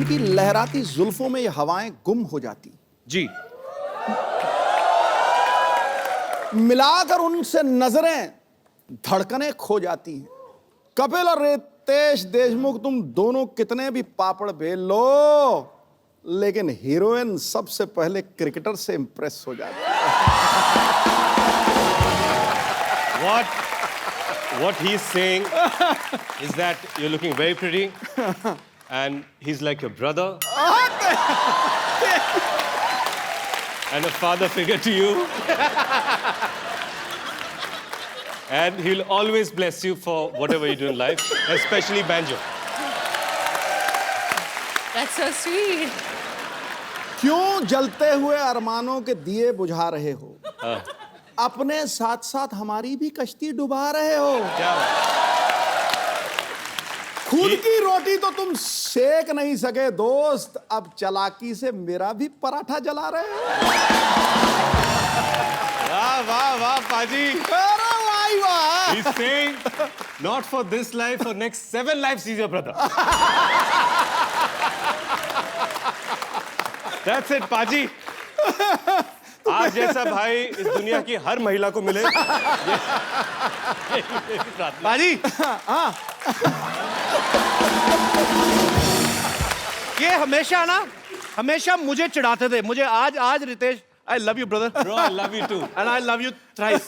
इनकी लहराती जुल्फों में ये हवाएं गुम हो जाती जी। मिलाकर उनसे नजरें धड़कनें खो जाती हैं। कपिल और रितेश देशमुख तुम दोनों कितने भी पापड़ बेल लो, लेकिन हीरोइन सबसे पहले क्रिकेटर से इंप्रेस हो जाती है। What he's saying is that you're looking very pretty, and he's like your brother, and a father figure to you. And he'll always bless you for whatever you do in life, especially banjo. That's so sweet. क्यों जलते हुए अरमानों के दिए बुझा रहे हो? अपने साथ साथ हमारी भी कश्ती डुबा रहे हो। क्या बात? खुद की रोटी तो तुम सेक नहीं सके दोस्त, अब चालाकी से मेरा भी पराठा जला रहे हो। वाह वाह वाह पाजी. अरे वाह वाह। He's saying, not for this life, for next 7 lives, he's your brother. That's it, पाजी. आज जैसा भाई इस दुनिया की हर महिला को मिले. पाजी, ये हमेशा मुझे चिढ़ाते थे. मुझे आज Ritesh, I love you brother. Bro, I love you too. And I love you thrice.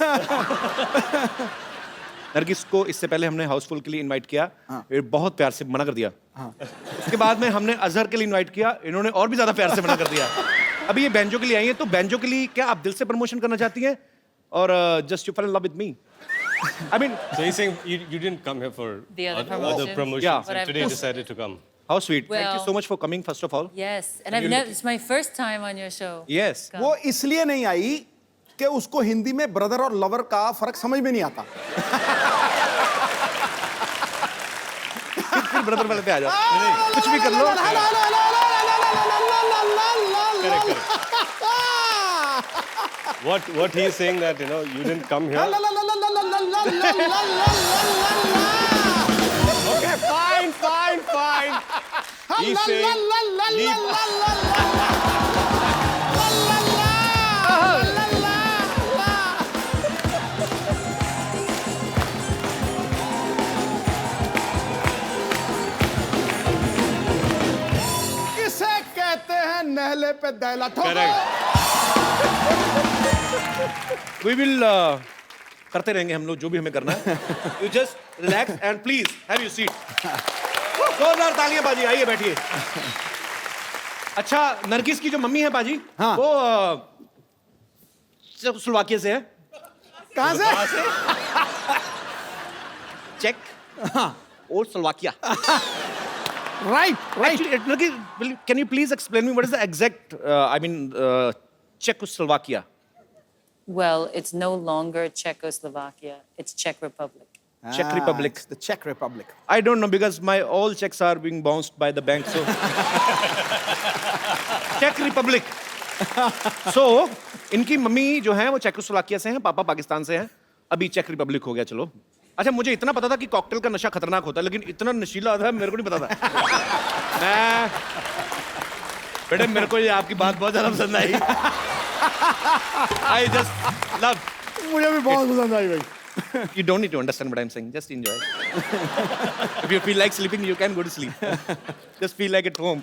Nargis को इससे पहले हमने हाउसफुल के लिए इनवाइट किया. ये बहुत प्यार से मना कर दिया. उसके बाद में हमने अजहर के लिए इनवाइट किया. इन्होंने और भी ज्यादा प्यार से मना कर दिया. अभी ये बैंजो के लिए आई हैं, तो बैंजो के लिए क्या आप दिल से प्रमोशन करना चाहती हैं, और just you fall in love with me? I mean, So he's saying you didn't come here for The other other promotions. promotions. Yeah. And But I've today you just- decided to come. how sweet. Thank you Well- so much for coming first of all. Yes, and I've never. It's my first time on your show. Yes. Come. वो इसलिए नहीं आई कि उसको हिंदी में brother और lover का फर्क समझ में नहीं आता। फिर ब्रदर वाले पे आ जाओ. कुछ भी कर लो. Correct. What he is saying that you didn't come here. Okay, fine. He's saying leave. इसे कहते हैं नहले पे दैला ठोको। Correct. We will करते रहेंगे हम लोग जो भी हमें करना है. You just relax and please have your seat. जोरदार तालियां बाजी. आइए बैठिए. अच्छा, नरगिस की जो मम्मी है बाजी, हाँ. वो स्लोवाकिया से है. कहाँ से? चेक और Slovakia. Right. Actually, Nirgis, can you please explain me what is the exact, Czechoslovakia? Well, it's no longer Czechoslovakia. It's Czech Republic. Czech Republic. It's the Czech Republic. I don't know because my all checks are being bounced by the bank, so. Czech Republic. So, इनकी mummy जो है वो Czechoslovakia से हैं, पापा पाकिस्तान से हैं. अभी चेक रिपब्लिक हो गया. चलो. अच्छा, मुझे इतना पता था कि कॉकटेल का नशा खतरनाक होता है, लेकिन इतना नशीला था मेरे को नहीं पता था. बेटे, मेरे को ये आपकी बात बहुत ज्यादा पसंद आई. I just love. मुझे भी बहुत पसंद आई भाई. You don't need to understand what I'm saying. Just enjoy. If you feel like sleeping, you can go to sleep. Just feel like at home.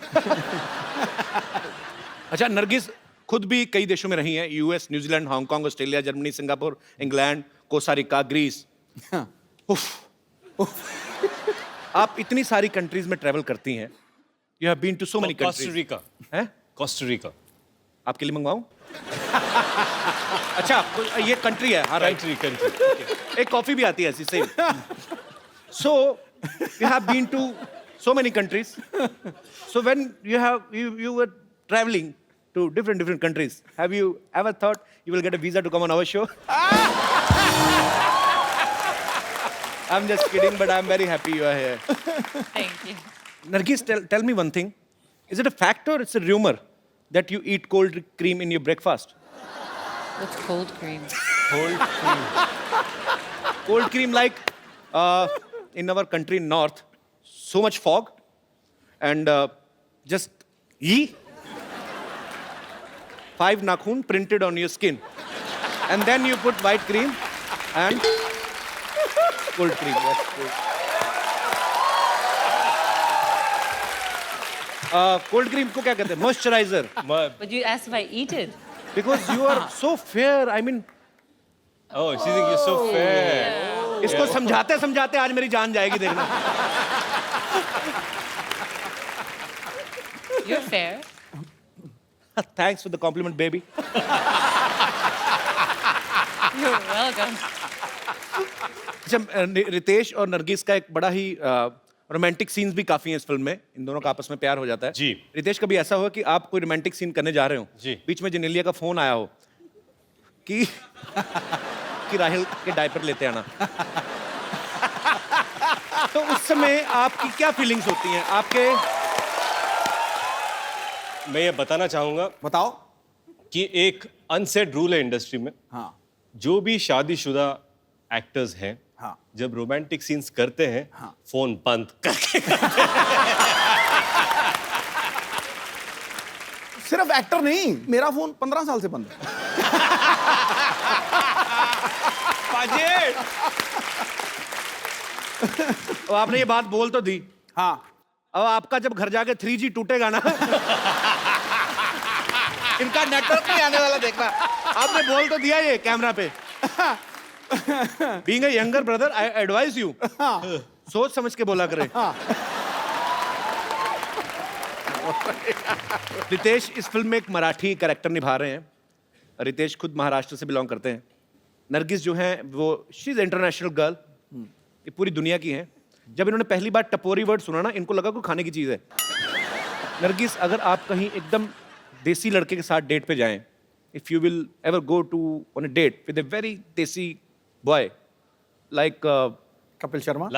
अच्छा, नरगिस खुद भी कई देशों में रही हैं. US, New Zealand, Hong Kong, Australia, Germany, Singapore, England, Costa Rica, Greece. आप इतनी सारी कंट्रीज में ट्रैवल करती हैं. You have been to so many Costa countries. Rica. हैं? Costa Rica. आपके लिए मंगवाऊं? अच्छा, ये कंट्री है. हाँ, राइट. Country. एक कॉफी भी आती है ऐसी same. So you have been to so many countries. So when you were traveling to different countries, have you ever thought you will get a visa to come on our show? I'm just kidding, but I'm very happy you are here. Thank you. Nargis, tell me one thing. Is it a fact or it's a rumor that you eat cold cream in your breakfast? What's cold cream? Cold cream, like in our country north, so much fog, and just E. 5 nakhun printed on your skin. And then you put white cream and cold cream. Yes, yes. Cold cream को क्या कहते हैं? Moisturizer. But you asked if I eat it. Because you are so fair. I mean, Oh, she thinks you're so fair. इसको समझाते समझाते आज मेरी जान जाएगी देखना. You're fair. Thanks for the compliment, baby. You're welcome. अच्छा, रितेश और नरगिस का एक बड़ा ही रोमांटिक सीन्स भी काफी हैं इस फिल्म में. इन दोनों का आपस में प्यार हो जाता है. जी. रितेश, कभी ऐसा हुआ कि आप कोई रोमांटिक सीन करने जा रहे हो, जी. बीच में जेनेलिया का फोन आया हो कि राहिल के डायपर लेते आना, तो उस समय आपकी क्या फीलिंग्स होती हैं आपके? मैं ये बताना चाहूंगा बताओ. कि एक अनसेड रूल है इंडस्ट्री में. हाँ. जो भी शादीशुदा एक्टर्स हैं, हाँ. जब रोमांटिक सीन्स करते हैं, हाँ. फोन बंद करके. सिर्फ एक्टर नहीं, मेरा फोन 15 साल से बंद है. तो आपने ये बात बोल तो दी. हाँ. अब आपका जब घर जाके 3G टूटेगा ना, इनका नेटवर्क नहीं आने वाला देखना. आपने बोल तो दिया ये कैमरा पे. Being a younger brother, I advise you. सोच समझ के बोला करें. रितेश इस फिल्म में एक मराठी कैरेक्टर निभा रहे हैं. रितेश खुद महाराष्ट्र से बिलोंग करते हैं. नरगिस जो है वो शी इज इंटरनेशनल गर्ल, ये पूरी दुनिया की है. जब इन्होंने पहली बार टपोरी वर्ड सुना ना, इनको लगा कोई खाने की चीज है. नरगिस, अगर आप कहीं एकदम देसी लड़के के साथ डेट पे जाएं, if you will ever go to on a date with a very desi boy like Kapil Sharma.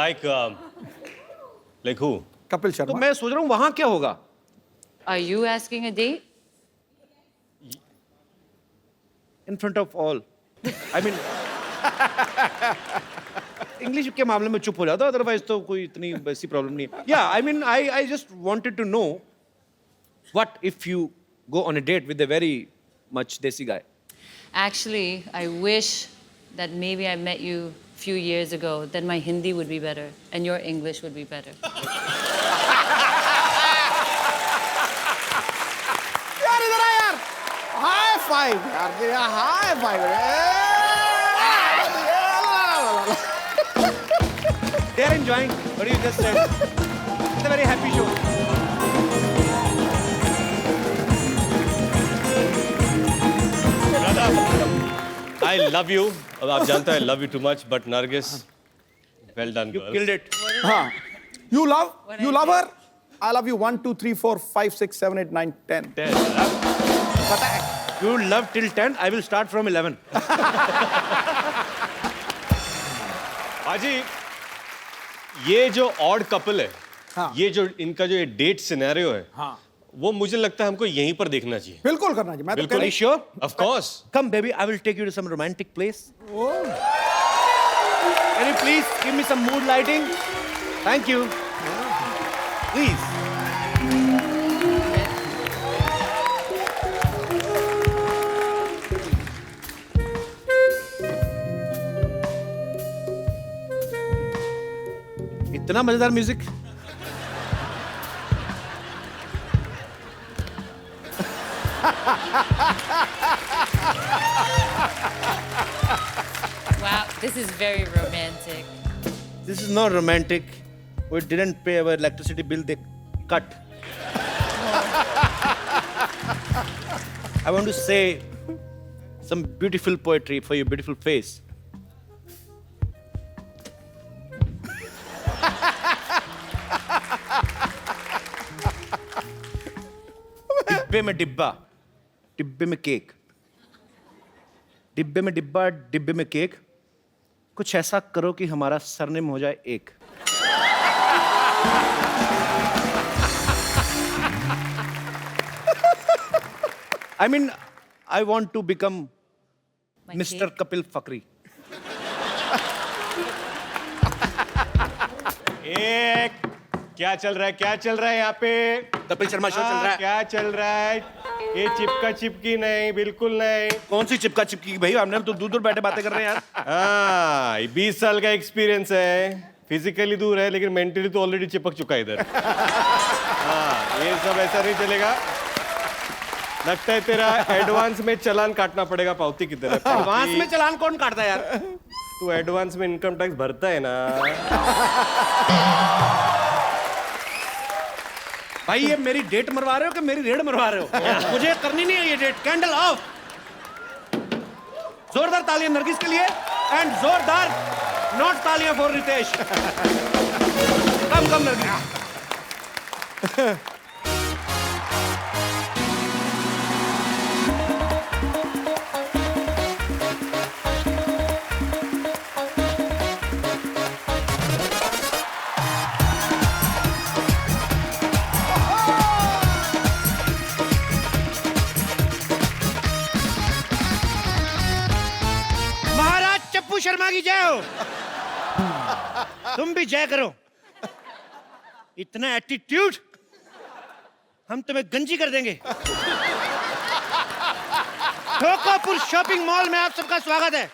like who? Kapil तो शर्मा. मैं सोच रहा हूँ वहां क्या होगा. Are you asking a date? In front of all. I mean English के मामले में चुप हो जाता, अदरवाइज तो कोई इतनी वैसी प्रॉब्लम नहीं है. या I mean I just wanted to know what if you go on a date with a very much desi guy. Actually, I wish that maybe I met you a few years ago. Then my Hindi would be better and your English would be better. यार इधर आ यार. High five यार. High five. They are enjoying what you just said. It's a very happy show. I love you. अब आप जानते हैं I love you too much, but Nargis, well done, You girl. killed it. हाँ. You love What you I love did. her. I love you 1 2 3 4 5 6 7 8 9 10. पता है. You love till 10. I will start from 11. हाजी, ये जो odd couple है, हाँ. ये जो इनका जो डेट सिनेरियो है, हाँ. वो मुझे लगता है हमको यहीं पर देखना चाहिए. बिल्कुल करना चाहिए. मैं तो बिल्कुल. कह Are you sure? Of course. Come, baby. I will take you to some romantic place. Can you please give me some mood lighting? Thank you. Please. इतना मजेदार music. Wow, this is very romantic. This is not romantic. We didn't pay our electricity bill. They cut. I want to say some beautiful poetry for your beautiful face. डिब्बे में डिब्बा, डिब्बे में cake. डिब्बे में डिब्बा, डिब्बे में केक. कुछ ऐसा करो कि हमारा सरनेम हो जाए एक. I mean, I want to become My Mr. cake. Kapil Fakri. एक क्या चल रहा है, क्या चल रहा है यहाँ पे? कपिल शर्मा शो चल रहा है। क्या चल रहा है? ये चिपका चिपकी नहीं, बिल्कुल नहीं। कौन सी चिपका चिपकी भाई? हमने तो दूर दूर बैठे बातें कर रहे हैं यार। हाँ, 20 साल का एक्सपीरियंस है। फिजिकली दूर है लेकिन मेंटली तो ऑलरेडी चिपक चुका है इधर। हाँ, ये सब ऐसा नहीं चलेगा। लगता है तेरा एडवांस में चालान काटना पड़ेगा। पावती किधर है? एडवांस में चालान कौन काटता है यार? तू एडवांस में इनकम टैक्स भरता है ना। भाई ये मेरी डेट मरवा रहे हो कि मेरी रेड मरवा रहे हो? मुझे करनी नहीं है ये डेट। Candle of. जोरदार तालियां नरगिस के लिए एंड जोरदार नॉट तालियां फॉर रितेश। कम नरगिस। महाराज चप्पू शर्मा की जय हो। तुम भी जय करो। इतना एटीट्यूड, हम तुम्हें गंजी कर देंगे। ठोकापुर शॉपिंग मॉल में आप सबका स्वागत है।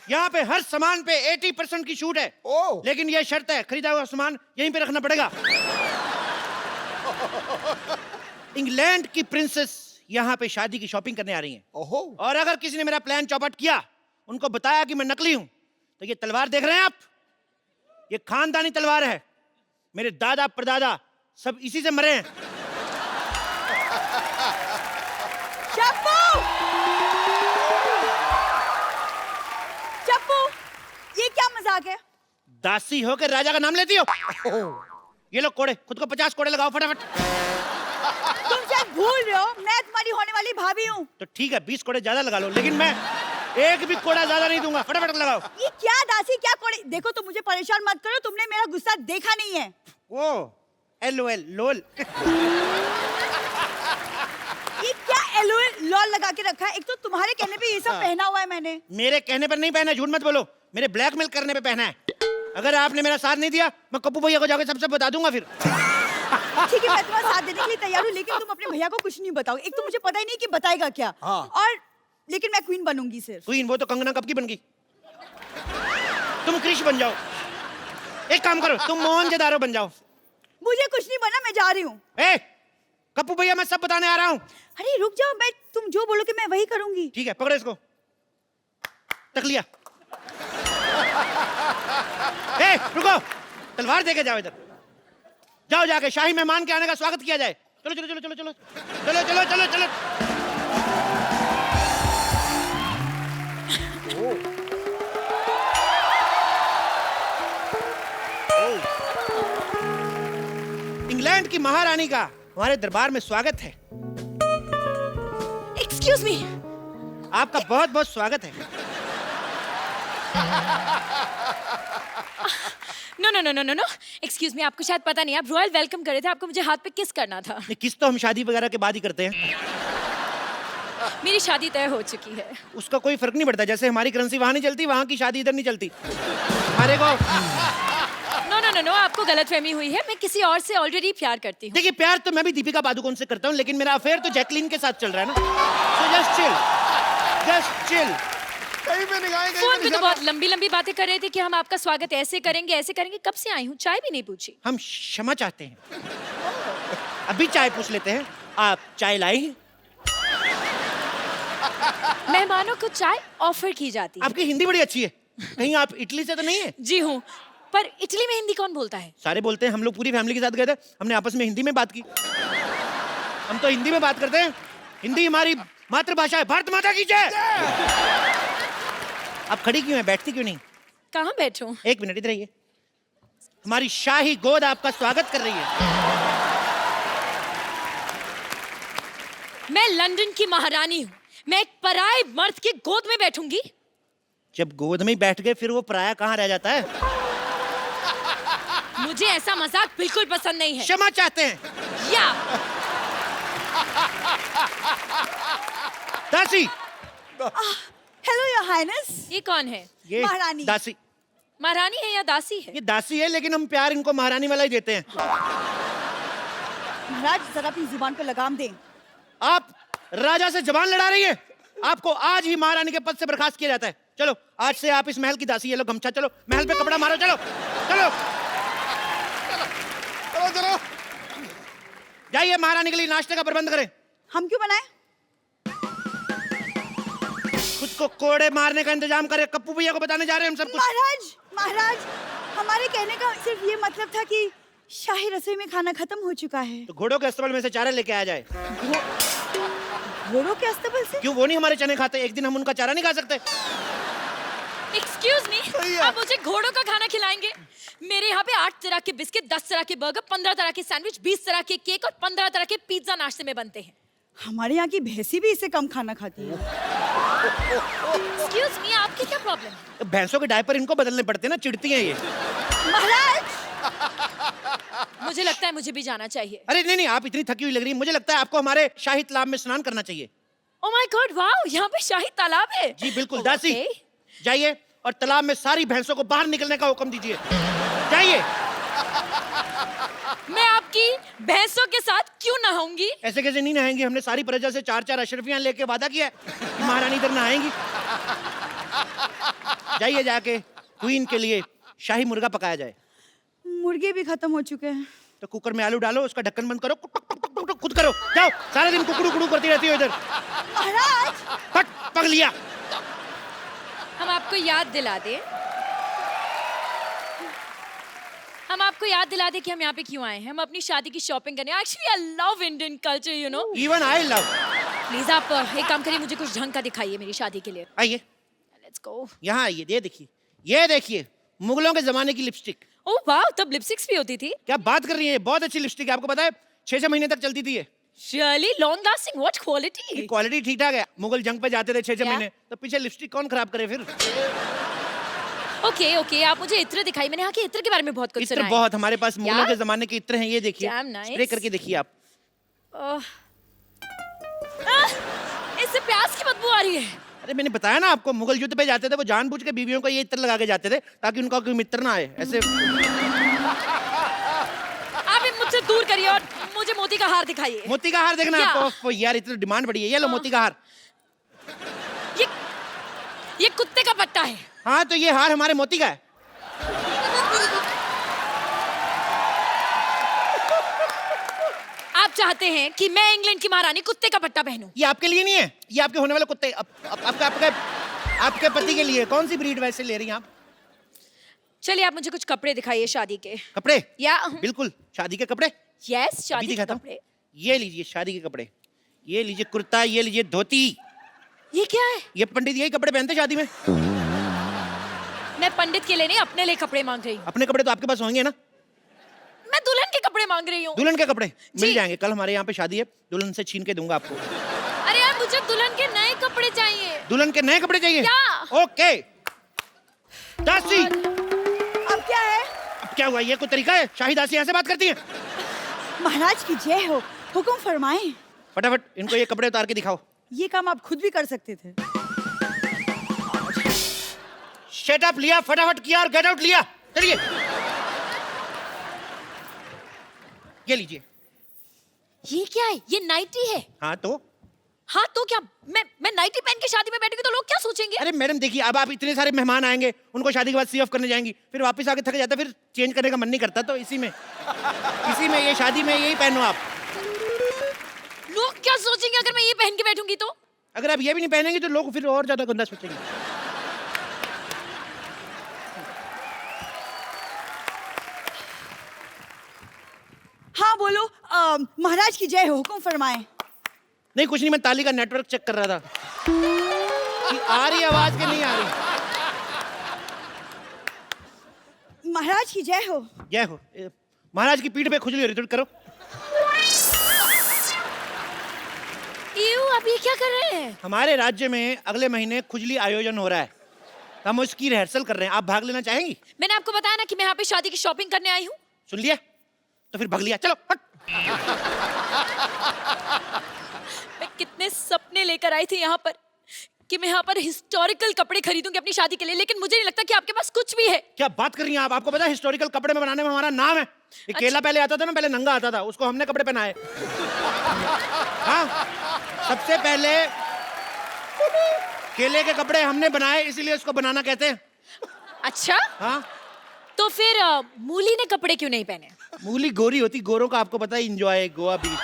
यहाँ पे हर सामान पे 80% की छूट है। ओह। लेकिन यह शर्त है, खरीदा हुआ सामान यहीं पे रखना पड़ेगा। इंग्लैंड की प्रिंसेस यहाँ पे शादी की शॉपिंग करने आ रही हैं। ओहो। और अगर किसी ने मेरा प्लान चौपट किया, उनको बताया कि मैं नकली हूं, तो ये तलवार देख रहे हैं आप, ये खानदानी तलवार है। मेरे दादा परदादा सब इसी से मरे हैं। चप्पू! चप्पू, ये क्या मजाक है? दासी होकर राजा का नाम लेती हो? ये लो कोड़े, खुद को 50 कोड़े लगाओ फटाफट। तुम शायद भूल रहे हो, मैं तुम्हारी होने वाली भाभी हूँ। तो ठीक है 20 कोड़े ज्यादा लगा लो, लेकिन मैं एक भी कोड़ा ज्यादा नहीं दूंगा। फटाफट लगाओ। ये क्या दासी, क्या कोड़े? देखो तुम मुझे परेशान मत करो, तुमने मेरा गुस्सा देखा नहीं है। ओ LOL लोल। ये क्या LOL लॉल लगा के रखा है? एक तो तुम्हारे कहने पे ये सब पहना हुआ है मैंने। मेरे कहने पर नहीं पहना, झूठ मत बोलो। मेरे ब्लैकमेल करने पे पहना है। अगर आपने मेरा साथ नहीं दिया, मैं कप्पू भैया को जाकर सबसे बता दूंगा फिर। ठीक है, मैं तुम्हारा साथ देने के लिए तैयार हूँ, लेकिन तुम अपने भैया को कुछ नहीं बताओ। एक तो मुझे पता ही नहीं कि बताएगा क्या। हाँ। और लेकिन मैं क्वीन बनूंगी सिर्फ। क्वीन? वो तो कंगना कब की बन गई। तुम क्रिश बन जाओ। एक काम करो, तुम मोहनजोदारो बन जाओ। मुझे कुछ नहीं बनना, मैं जा रही हूँ। ए, कप्पू भैया मैं सब बताने आ रहा हूँ। अरे रुक जाओ, मैं तुम जो बोलोगे मैं वही करूंगी। ठीक है, पकड़ो इसको। तक लिया। ए, रुको, तलवार देके जाओ इधर। जाओ जाके शाही मेहमान के आने का स्वागत किया जाए। चलो चलो चलो चलो चलो चलो चलो चलो चलो। इंग्लैंड की महारानी का हमारे दरबार में स्वागत है। Excuse me. आपका बहुत बहुत स्वागत है। No no no no no no excuse me, आपको शायद पता नहीं, आप रॉयल वेलकम कर रहे थे, आपको मुझे हाथ पे किस करना था। नहीं, किस तो हम शादी वगैरह के बाद ही करते हैं। मेरी शादी तय हो चुकी है। उसका कोई फर्क नहीं पड़ता। जैसे हमारी करेंसी वहां नहीं चलती, वहां की शादी इधर नहीं चलती। हमारे को नो नो नो नो, आपको गलतफहमी हुई है। मैं किसी और से ऑलरेडी प्यार करती हूँ। देखिए, प्यार तो मैं भी दीपिका पादुकोण से करता हूँ, लेकिन मेरा अफेयर तो जैकलीन के साथ चल रहा है ना। So just chill, just chill. कहीं पे निगाहें, कहीं फोन पे पे तो निशाना। बहुत लंबी लंबी बातें कर रहे थे कि हम आपका स्वागत ऐसे करेंगे ऐसे करेंगे। कब से आई हूँ, चाय भी नहीं पूछी। हम क्षमा चाहते हैं। अभी चाय पूछ लेते हैं। आप चाय लाई? मेहमानों को चाय ऑफर की जाती है। आपकी हिंदी बड़ी अच्छी है। कहीं आप इटली से तो नहीं है? जी हूँ, पर इटली में हिंदी कौन बोलता है? सारे बोलते हैं। हम लोग पूरी फैमिली के साथ गए थे, हमने आपस में हिंदी में बात की। हम तो हिंदी में बात करते हैं। हिंदी हमारी मातृभाषा है। भारत माता की जय। आप खड़ी क्यों हैं, बैठती क्यों नहीं? कहाँ बैठूं? एक मिनट इधर आइए। हमारी शाही गोद आपका स्वागत कर रही है। मैं लंदन की महारानी हूँ, मैं एक पराये मर्द की गोद में बैठूंगी? जब गोद में ही बैठ गए फिर वो पराया कहाँ रह जाता है? मुझे ऐसा मजाक बिल्कुल पसंद नहीं है। क्षमा चाहते हैं। या दासी। Hello your highness. ये कौन है? ये महारानी। दासी। महारानी है या दासी है? ये दासी है, लेकिन हम प्यार इनको महारानी वाला ही देते हैं। महाराज जरा अपनी जुबान पे लगाम दें। आप राजा से जबान लड़ा रही है। आपको आज ही महारानी के पद से बर्खास्त किया जाता है। चलो आज से आप इस महल की दासी। ये लो गमछा, चलो महल पे कपड़ा मारो, चलो चलो चलो चलो। जाइए महारानी के लिए नाश्ते का प्रबंध करें। हम क्यों बनाए? खुद को कोड़े मारने का इंतजाम करें। कप्पू भैया को बताने जा रहे हैं हम सब कुछ। महाराज महाराज, हमारे कहने का सिर्फ ये मतलब था कि शाही रसोई में खाना खत्म हो चुका है। तो घोड़ों के अस्तबल में से चारा लेके आ जाए। घोड़ों के अस्तबल से? क्यों, वो नहीं हमारे चने खाते? एक दिन हम उनका चारा नहीं खा सकते? एक्सक्यूज मी, आप मुझे घोड़ों का खाना खिलाएंगे? मेरे यहाँ पे 8 तरह के बिस्किट, 10 तरह के बर्गर, 15 तरह के सैंडविच, 20 तरह के केक और 15 तरह के पिज्जा नाश्ते में बनते हैं। हमारे यहाँ की भैंसी भी इससे कम खाना खाती है। एक्सक्यूज मी, आपकी क्या प्रॉब्लम है? तो भैंसों के डायपर इनको बदलने पड़ते हैं ना, चिढ़ती हैं ये। महाराज मुझे लगता है मुझे भी जाना चाहिए। अरे नहीं नहीं, आप इतनी थकी हुई लग रही है। मुझे लगता है आपको हमारे शाही तालाब में स्नान करना चाहिए। ओह माय गॉड, वाओ, यहाँ पे शाही तालाब है। जी बिल्कुल। Oh, दासी okay. जाइए और तालाब में सारी भैंसों को बाहर निकलने का हुक्म दीजिए। जाइए। मैं आपकी भैंसों के साथ क्यों नहाऊंगी? ऐसे कैसे नहीं नहाएंगे? हमने सारी प्रजा से 4-4 अशरफियां लेके वादा किया है कि महारानी इधर नहाएंगी। जाइए, जाके क्वीन के लिए शाही मुर्गा पकाया जाए। मुर्गे भी खत्म हो चुके हैं। तो कुकर में आलू डालो, उसका ढक्कन बंद करो, खुद करो। जाओ, सारा दिन कुकड़ू कुकड़ू करती रहती हो इधर। महाराज फट पक लिया। हम आपको याद दिला दें, हम आपको याद दिला दें कि हम यहाँ पे क्यों आए हैं। हम अपनी शादी की शॉपिंग करने। Actually I love Indian culture, you know. Even I love. Please आप एक काम करिए, मुझे कुछ ढंग का दिखाइए मेरी शादी के लिए। आइए, लेट्स गो। यहाँ आइए। ये देखिए मुगलों के जमाने की लिपस्टिक। ओह वाह, तब लिपस्टिक्स भी होती थी? क्या बात कर रही है? बहुत अच्छी लिपस्टिक है। आपको पता है 6-6 महीने तक चलती थी ये। Really long lasting, what quality? Quality ठीक ठाक है। मुगल जंग पे जाते थे 6-6 क्या? महीने, तो पीछे लिपस्टिक कौन खराब करे फिर? ओके ओके, आप मुझे इत्र दिखाइए। मैंने यहाँ के इत्र के बारे में बहुत कुछ इत्र सुना है। बहुत, हमारे पास मुगलों क्या? के जमाने के इत्र हैं। ये देखिए, Damn nice. स्प्रे करके देखिए आप। इससे प्याज की बदबू आ रही है। अरे मैंने बताया ना आपको, मुगल युद्ध पे जाते थे वो जानबूझ के बीवियों को ये इत्र लगा के जाते थे ताकि उनका कोई मित्र ना आए। ऐसे आप ये मुझसे दूर करिए और मुझे मोती का हार दिखाइए। मोती का हार देखना है क्या? आपको? यार इतनी डिमांड बढ़ी है। ये लो मोती का हार। ये कुत्ते का पट्टा है। हाँ, तो ये हार हमारे मोती का है। आप चाहते हैं कि मैं इंग्लैंड की महारानी कुत्ते का पट्टा पहनूं? ये आपके लिए नहीं है, ये आपके होने वाले कुत्ते आपके पति के लिए। कौन सी ब्रीड वैसे ले रही हैं आप? चलिए आप मुझे कुछ कपड़े दिखाइए शादी के। कपड़े? या बिल्कुल, शादी के कपड़े। यस, अभी शादी के दिखाता हूं। कपड़े। ये लीजिए शादी के कपड़े। ये लीजिए कुर्ता, ये लीजिए धोती। ये क्या है? ये पंडित यही कपड़े पहनते शादी में। मैं पंडित के लिए नहीं, अपने लिए कपड़े मांग रही हूँ। अपने कपड़े तो आपके पास होंगे ना? मैं दुल्हन के कपड़े मांग रही हूँ। दुल्हन के कपड़े जी। मिल जाएंगे। कल हमारे यहाँ पे शादी है, दुल्हन से छीन के दूंगा आपको। अरे यार, मुझे दुल्हन के नए कपड़े चाहिए। दुल्हन के नए कपड़े चाहिए? क्या? ओके। दासी, अब क्या है? अब क्या हुआ? ये कोई तरीका है? शाही दासी यहाँ से बात करती है? महाराज की जय हो, हुक्म फरमाएं। फटाफट इनको ये कपड़े उतार के दिखाओ। ये काम आप खुद भी कर सकते थे। शट अप लिया, फटाफट किया और गेट आउट लिया। चलिए, ये लीजिए। ये क्या है? ये नाइटी है। हाँ तो? हाँ तो क्या, मैं नाइटी पहन के शादी में बैठूंगी तो लोग क्या सोचेंगे? अरे मैडम देखिए, अब आप इतने सारे मेहमान आएंगे, उनको शादी के बाद सी ऑफ करने जाएंगी, फिर वापस आके थक जाता, फिर चेंज करने का मन नहीं करता। तो इसी में ये शादी में यही पहनो आप। लोग क्या सोचेंगे अगर मैं ये पहन के बैठूंगी तो? अगर आप ये भी नहीं पहनेंगे तो लोग फिर और ज्यादा गंदा सोचेंगे। हाँ बोलो, महाराज की जय हो, हुक्म फरमाएं। नहीं कुछ नहीं, मैं ताली का नेटवर्क चेक कर रहा था कि आ रही आवाज कि नहीं आ रही। महाराज की जय हो। जय हो। महाराज की पीठ पे खुजली हो रही, थोड़ी करो। आप ये क्या कर रहे हैं? हमारे राज्य में अगले महीने खुजली आयोजन हो रहा है, हम उसकी रिहर्सल कर रहे हैं। आप भाग लेना चाहेंगी? मैंने आपको बताया ना कि मैं यहाँ पे शादी की शॉपिंग करने आई हूँ। सुन लिया? तो फिर भाग लिया। चलो हट। मैं कितने सपने लेकर आई थी यहाँ पर कि मैं यहाँ पर हिस्टोरिकल कपड़े खरीदूंगी अपनी शादी के लिए, लेकिन मुझे नहीं लगता कि आपके पास कुछ भी है। क्या बात कर रही हैं आप? आपको पता है हिस्टोरिकल कपड़े में बनाने में हमारा नाम है। ये केला पहले आता था ना, पहले नंगा आता था, उसको हमने कपड़े पहनाए। हाँ, सबसे पहले केले के कपड़े हमने बनाए, इसीलिए उसको बनाना कहते हैं। अच्छा, हाँ, तो फिर मूली ने कपड़े क्यों नहीं पहने? मूली गोरी होती, गोरों का आपको पता है एंजॉय गोवा बीच।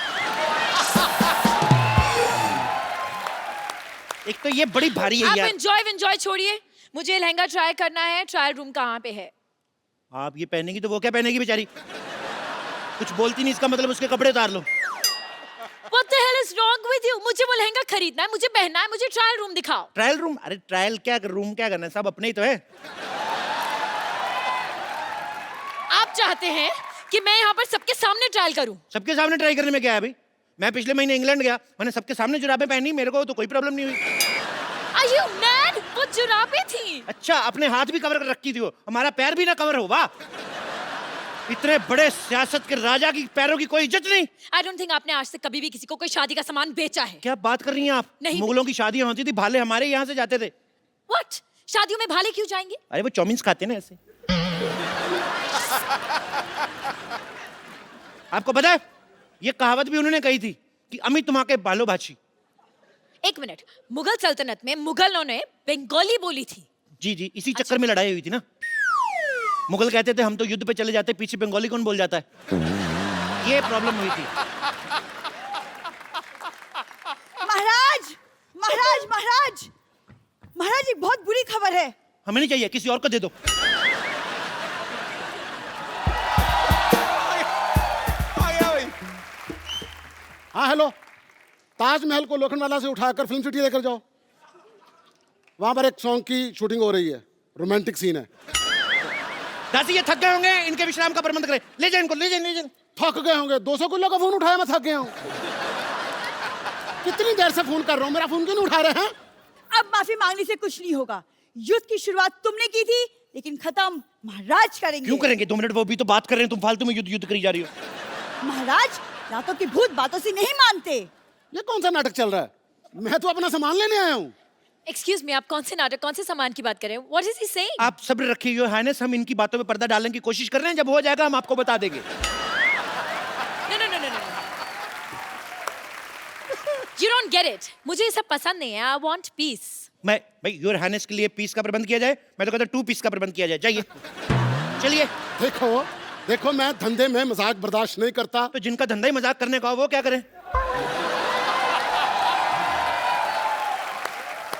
एक तो ये बड़ी भारी है आप यार। एंजॉय छोड़िए, मुझे लहंगा ट्राई करना है। ट्रायल रूम कहाँ पे है? आप ये पहनेगी तो वो क्या पहनेगी बेचारी? कुछ बोलती नहीं, इसका मतलब उसके कपड़े उतार लो। What the hell is wrong with you? मुझे वो लहंगा खरीदना है, मुझे पहनना है, मुझे ट्रायल रूम दिखाओ। Trial room? अरे ट्रायल क्या, रूम क्या करना है, सब अपने ही तो है। आप चाहते हैं कि मैं यहाँ पर सबके सामने ट्रायल करूं? सबके सामने ट्राई करने में क्या है अभी? मैं पिछले महीने इंग्लैंड गया, मैंने सबके सामने जुराबें पहनी, मेरे को तो कोई प्रॉब्लम नहीं हुई। Are you mad? वो जुराबें थी। अच्छा, अपने हाथ भी कवर कर रखी थी वो, हमारा पैर भी ना कवर हो। वाह, इतने बड़े सियासत के राजा की पैरों की कोई इज्जत नहीं। I don't think आपने आज तक कभी भी किसी को कोई शादी का सामान बेचा है। क्या बात कर रही हैं आप? नहीं। मुगलों की शादियां होती थी, भाले हमारे यहाँ से जाते थे। What? शादियों में भाले क्यों जाएंगे? अरे वो चौमिन्स खाते ना ऐसे। आपको पता है, ये कहावत भी उन्होंने कही थी कि अमित तुम के बालो भाची। एक मिनट, मुगल सल्तनत में मुगलों ने बंगाली बोली थी। जी जी, इसी चक्कर में लड़ाई हुई थी ना। मुगल कहते थे हम तो युद्ध पे चले जाते, पीछे बंगाली कौन बोल जाता है, ये प्रॉब्लम हुई थी। महाराज महाराज महाराज महाराज, एक बहुत बुरी खबर है। हमें नहीं चाहिए, किसी और को दे दो। हाँ हेलो, ताजमहल को लोखंडवाला से उठाकर फिल्म सिटी लेकर जाओ। वहां पर एक सॉन्ग की शूटिंग हो रही है, रोमांटिक सीन है। दासी ये थक गए होंगे, इनके विश्राम का प्रबंध करें। ले जाए इनको, ले जाए। थक गए होंगे, 200 किलो का फोन उठाया, मैं थक गया हूँ। कितनी देर से फोन कर रहा हूँ, मेरा फोन क्यों नहीं उठा रहे हैं? अब माफी मांगने से कुछ नहीं होगा। युद्ध की शुरुआत तुमने की थी, लेकिन खत्म महाराज करेंगे। क्यों करेंगे? 2 मिनट, वो भी तो बात कर रहे हैं, तुम फालतू में युद्ध करी जा रही हो। महाराज, रातों की भूत बातों से नहीं मानते। ये कौन सा नाटक चल रहा है? मैं तो अपना सामान लेने आया हूँ। Excuse me, आप कौन से नाटक, कौन से सामान की बात कर रहे हैं? What is he saying? आप सब्र रखिए योर हाइनेस, हम इनकी बातों में पर्दा डालने की कोशिश कर रहे हैं, जब हो जाएगा हम आपको बता देंगे। No. You don't get it. मुझे ये सब पसंद नहीं है। I want peace. मैं भाई, योर हाइनेस के लिए पीस का प्रबंध किया जाए, मैं तो कहता हूँ 2 पीस का प्रबंध किया जाए। जाइए, चलिए। देखो मैं धंधे में मजाक बर्दाश्त नहीं करता। तो जिनका धंधा ही मजाक करने का हो, वो क्या करें?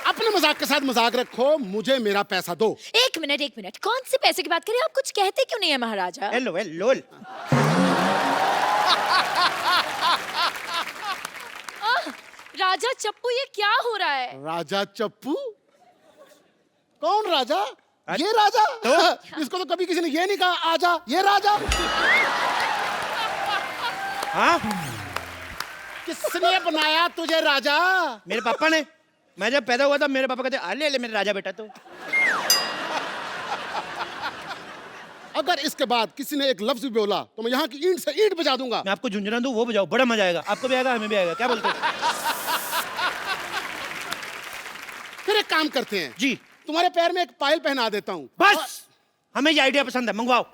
अपने मजाक के साथ मजाक रखो, मुझे मेरा पैसा दो। एक मिनट, कौन से पैसे की बात करें? आप कुछ कहते क्यों नहीं है महाराजा? हेलो। राजा चप्पू, ये क्या हो रहा है? राजा चप्पू? कौन राजा? ये राजा? इसको तो कभी किसी ने ये नहीं कहा आजा, ये राजा। हाँ, किसने बनाया तुझे राजा? मेरे पापा ने। मैं जब पैदा हुआ था, मेरे पापा कहते ले मेरे राजा बेटा। तो अगर इसके बाद किसी ने एक लफ्ज भी बोला तो मैं यहाँ की ईंट से ईंट बजा दूंगा। मैं आपको झुंझुना दूं, वो बजाओ, बड़ा मजा आएगा। आपको भी आएगा, हमें भी आएगा। क्या बोलते हो? फिर एक काम करते हैं जी, तुम्हारे पैर में एक पायल पहना देता हूँ। बस हमें ये आइडिया पसंद है, मंगवाओ।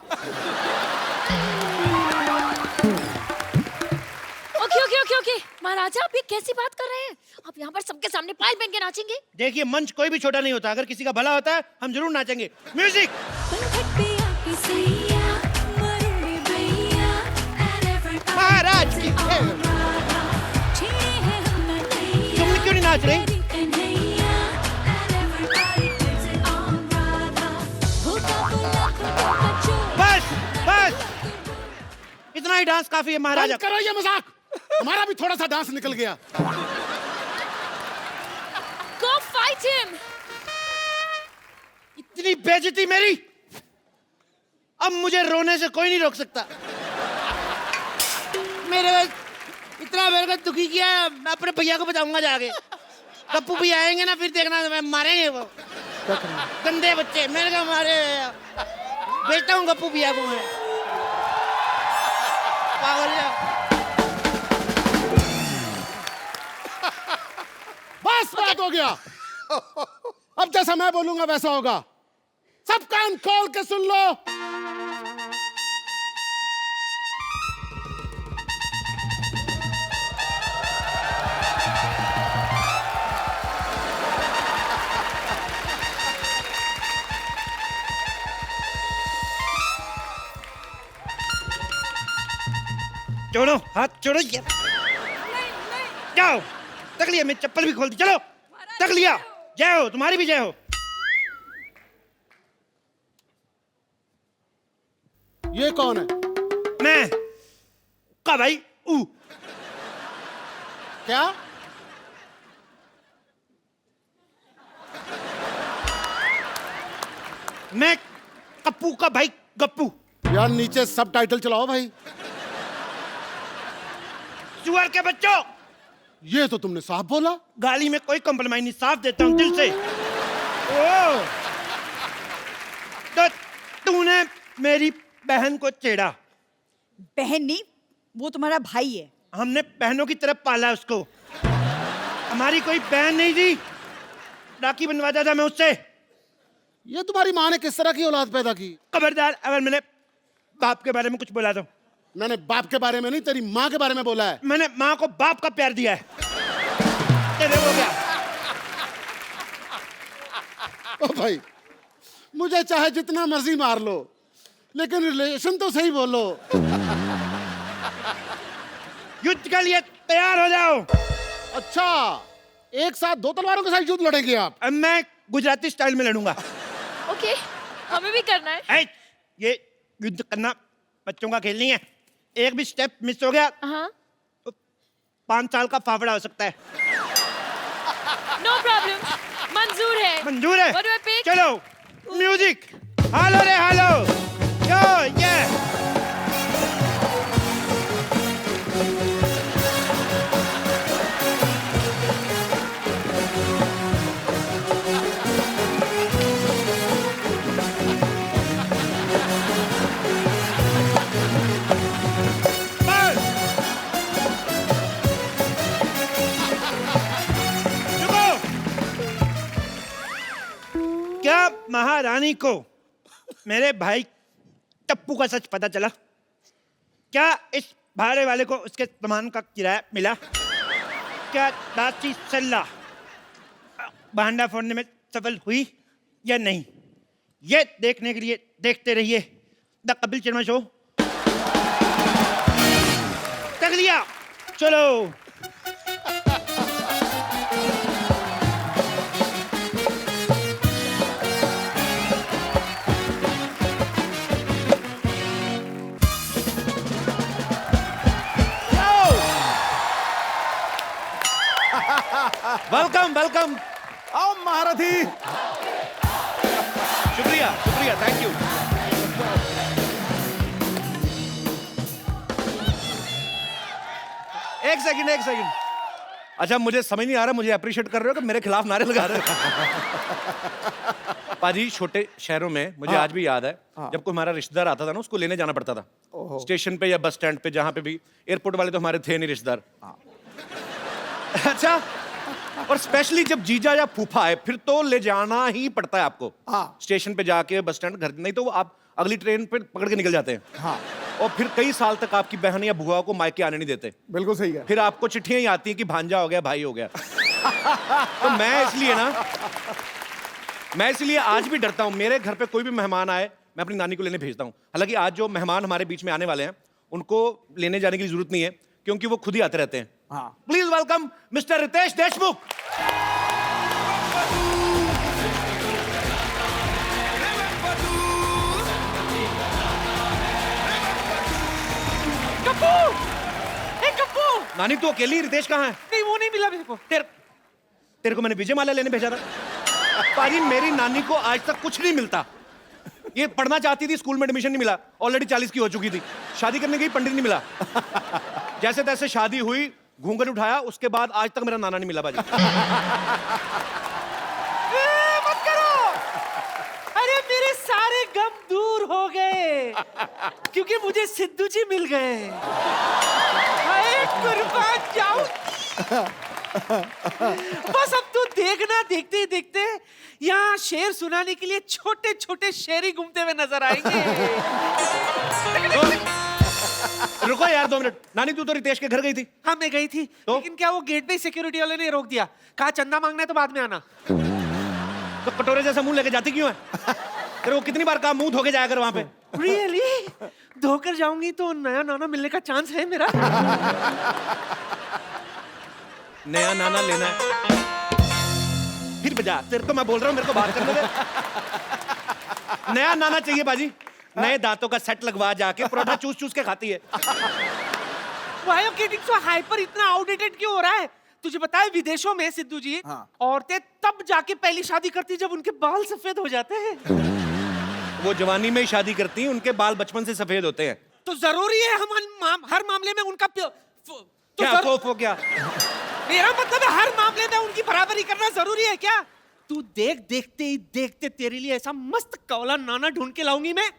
ओके। महाराजा, आप ये कैसी बात कर रहे हैं? आप यहाँ पर सबके सामने पायल पहन के नाचेंगे? देखिए, मंच कोई भी छोटा नहीं होता, अगर किसी का भला होता है हम जरूर नाचेंगे। म्यूजिक। महाराज की तुम क्यों नहीं नाच रही? बस इतना ही डांस काफी है महाराजा। बंद करो ये मजाक, हमारा भी थोड़ा सा डांस निकल गया। Go fight him! इतनी बेइज्जती मेरी, अब मुझे रोने से कोई नहीं रोक सकता। मेरे को दुखी किया, मैं अपने भैया को बताऊंगा जाके। कप्पू भी आएंगे ना, फिर देखना मैं मारेंगे वो गंदे बच्चे। मेरे को मारे, बेचता हूँ गप्पू भैया को मैं। पागल है। बस बात हो गया। अब जैसा मैं बोलूंगा वैसा होगा। सब कान खोल के सुन लो। छोड़ो, हाथ छोड़ो यार। जाओ, तक लिया, मैं चप्पल भी खोल दी। चलो, तक लिया। जय हो, तुम्हारी भी जय हो। ये कौन है? मैं का भाई ऊ। क्या? मैं कप्पू का भाई गप्पू। यार नीचे सब टाइटल चलाओ भाई। सुअर के बच्चों, ये तो तुमने साफ बोला। गाली में कोई कॉम्प्रोमाइज नहीं, साफ देता हूं दिल से। ओ, तो तूने मेरी बहन को छेड़ा। बहन नहीं, वो तुम्हारा भाई है। हमने बहनों की तरफ पाला उसको। हमारी कोई बहन नहीं थी, राखी बनवाता था मैं उससे। ये तुम्हारी माँ ने किस तरह की औलाद पैदा की? खबरदार अगर मैंने बाप के बारे में कुछ बोला तो। मैंने बाप के बारे में नहीं, तेरी माँ के बारे में बोला है। मैंने माँ को बाप का प्यार दिया है। तेरे हो गया। ओ भाई, मुझे चाहे जितना मर्जी मार लो, लेकिन रिलेशन तो सही बोलो। युद्ध के लिए तैयार हो जाओ। अच्छा, एक साथ दो तलवारों के साथ युद्ध लड़ेंगे आप? अब मैं गुजराती स्टाइल में लड़ूंगा। ओके, हमें भी करना है। ऐ, ये युद्ध करना बच्चों का खेल नहीं है। एक भी स्टेप मिस हो गया हाँ, तो 5 साल का फाफड़ा हो सकता है। नो प्रॉब्लम, मंजूर है। मंजूर है? What do I pick? चलो, म्यूजिक। हालो रे हालो। यो, ये। क्या महारानी को मेरे भाई टप्पू का सच पता चला? क्या इस भाड़े वाले को उसके सामान का किराया मिला? क्या दासी सल्ला भांडा फोड़ने में सफल हुई या नहीं? ये देखने के लिए देखते रहिए द कपिल शर्मा शो। तक लिया, चलो। Welcome welcome. आओ महारथी। शुक्रिया शुक्रिया, थैंक यू। एक सेकंड एक सेकंड। अच्छा, मुझे समझ नहीं आ रहा, मुझे अप्रिशिएट कर रहे हो कि मेरे खिलाफ नारे लगा रहे हो? पाजी, छोटे शहरों में मुझे आज भी याद है, जब कोई हमारा रिश्तेदार आता था ना, उसको लेने जाना पड़ता था स्टेशन पे या बस स्टैंड पे, जहां पे भी। एयरपोर्ट वाले तो हमारे थे नहीं रिश्तेदार। अच्छा, और स्पेशली जब जीजा या फूफा है, फिर तो ले जाना ही पड़ता है आपको। स्टेशन पे जाके, बस स्टैंड, घर, नहीं तो वो आप अगली ट्रेन पे पकड़ के निकल जाते हैं। और फिर कई साल तक आपकी बहन या बुआ को मायके आने नहीं देते। बिल्कुल सही है। फिर आपको चिट्ठियां ही आती हैं कि भांजा हो गया, भाई हो गया। तो मैं इसलिए आज भी डरता हूं। मेरे घर पे कोई भी मेहमान आए, मैं अपनी नानी को लेने भेजता हूं। हालांकि आज जो मेहमान हमारे बीच में आने वाले हैं, उनको लेने जाने की जरूरत नहीं है, क्योंकि वो खुद ही आते रहते हैं। Please welcome mister Ritesh Deshmukh. नानी, तू अकेली? रितेश कहाँ है? नहीं, वो नहीं मिला मेरे को। तेरे को मैंने विजय माल्या लेने भेजा था। पाजी, मेरी नानी को आज तक कुछ नहीं मिलता। ये पढ़ना चाहती थी, स्कूल में एडमिशन नहीं मिला, ऑलरेडी 40 की हो चुकी थी। शादी करने गई, पंडित नहीं मिला। जैसे तैसे शादी हुई, घूंघट उठाया, उसके बाद आज तक मेरा नाना नहीं मिला। बाजी मत करो। अरे मेरे सारे गम दूर हो गए, क्योंकि मुझे सिद्धू जी मिल गए। कुर्बान जाऊं। बस अब तू देखना, देखते ही देखते यहाँ शेर सुनाने के लिए छोटे छोटे शेर ही घूमते हुए नजर आएंगे। रुको यार 2 मिनट। नानी तू तो रितेश के घर गई थी। हाँ मैं गई थी, तो? लेकिन क्या वो गेट पे सिक्योरिटी वाले ने रोक दिया, कहा चंदा मांगना है तो बाद में आना। तो कटोरे जैसा मुंह लेके जाती क्यों है? तेरे को कितनी बार कहा मुंह धोके जाया कर वहां पे। रियली? धोकर जाऊंगी तो नया नाना मिलने का चांस है मेरा? नया नाना लेना है फिर बजा। तेरे को मैं बोल रहा हूँ, मेरे को बात करने दे। नया नाना चाहिए बाजी। नए दांतों का सेट लगवा जाके परोठा चूस चूस के खाती है। Why you getting so hyper? इतना आउटडेटेड क्यों हो रहा है? तुझे पता है विदेशों में सिद्धू जी, औरतें तब जाके पहली शादी करती जब उनके बाल सफेद हो जाते हैं। वो जवानी में ही शादी करती हैं, उनके बाल बचपन से सफेद होते हैं। तो जरूरी है हम हर मामले में उनका क्या फो क्या? मेरा मतलब है हर मामले में उनकी बराबरी करना जरूरी है क्या? तू देखते ही देखते तेरे लिए ऐसा मस्त कौला नाना ढूंढ के लाऊंगी मैं।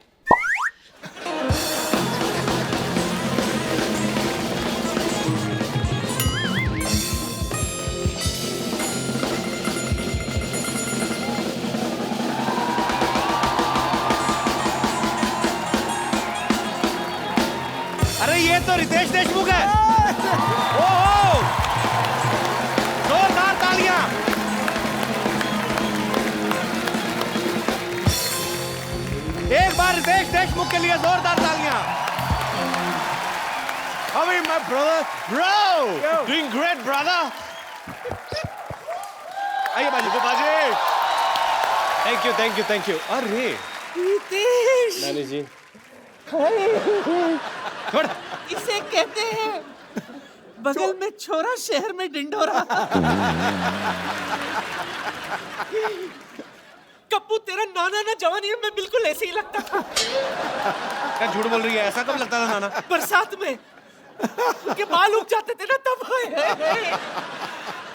अरे ये तो रितेश देशमुख है। ओहो! जोरदार तालियां। एक बार रितेश देशमुख के लिए जोरदार तालियां। How are you, my brother? Bro! Doing great, brother! आइए बाजी। बाजी! Thank you. अरे! रितेश, नानी जी। छोड़। इसे कहते हैं बगल में छोरा शहर में डिंडोरा। कप्पू तेरा नाना ना जवानी में बिल्कुल ऐसे ही लगता था। क्या झूठ बोल रही है? ऐसा कब लगता था नाना? बरसात में उनके बाल उग जाते थे ना तब।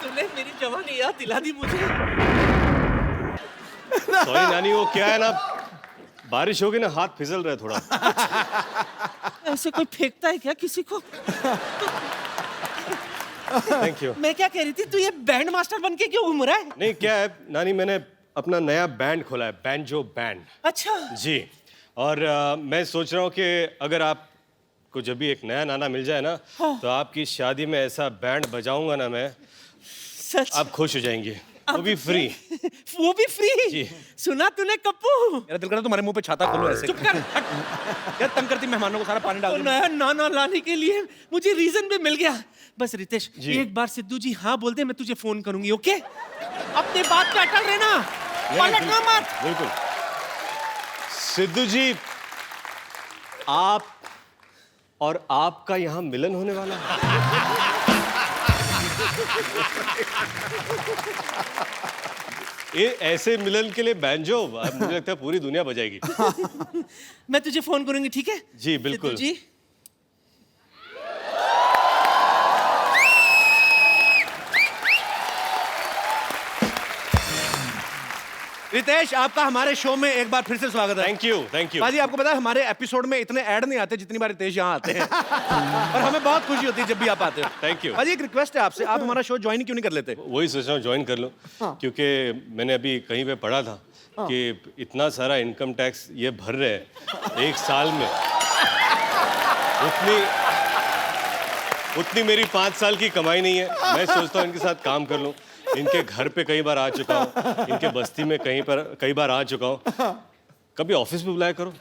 तूने मेरी जवानी याद दिला दी मुझे। सॉरी नानी, वो क्या है ना, बारिश होगी ना, हाथ फिसल रहा है थोड़ा। ऐसे कोई फेंकता है क्या किसी को? Thank you. मैं क्या कह रही थी, तू ये बैंड मास्टर बन के क्यों घूम रहा है? नहीं क्या है नानी, मैंने अपना नया बैंड खोला है, बैंजो बैंड। अच्छा जी, और मैं सोच रहा हूँ कि अगर आपको जब भी एक नया नाना मिल जाए ना, तो आपकी शादी में ऐसा बैंड बजाऊंगा ना मैं, सच? आप खुश हो जाएंगे। वो भी फ्री। वो भी फ्री? जी। सुना तूने कप्पू? मेरा दिल कर रहा तुम्हारे मुंह पे छाता खोलो ऐसे। चुप कर। क्या तंग करती मेहमानों को, सारा पानी डाल तो दिया। नया नाना लाने के लिए मुझे रीजन भी मिल गया। बस रितेश, जी। एक बार सिद्धू जी हाँ बोल दे, मैं तुझे फोन करूंगी। ओके? अपने बात पे अटल रहना, पलटना मत। बिल्कुल। सिद्धू जी, आप और आपका यहाँ मिलन होने वाला है। ये ऐसे मिलन के लिए बैंजो मुझे लगता है पूरी दुनिया बजाएगी। मैं तुझे फोन करूंगी, ठीक है? जी बिल्कुल। सिद्धू जी, रितेश, आपका हमारे शो में एक बार फिर से स्वागत है। Thank you. बाजी, आपको पता है हमारे एपिसोड में इतने ऐड नहीं आते जितनी बार रितेश यहाँ आते हैं। और हमें बहुत खुशी होती है जब भी आप आते हो। Thank you. बाजी, एक रिक्वेस्ट है आपसे, आप हमारा शो ज्वाइन क्यों नहीं कर लेते? वही सोच रहा हूँ ज्वाइन कर लूँ, क्योंकि मैंने अभी कहीं पे पढ़ा था कि इतना सारा इनकम टैक्स ये भर रहे हैं एक साल में, उतनी मेरी 5 साल की कमाई नहीं है। मैं सोचता हूँ इनके साथ काम कर लूँ। इनके घर पे कई बार आ चुका हूँ, इनके बस्ती में कई बार आ चुका हूँ। कभी ऑफिस में बुलाया करो।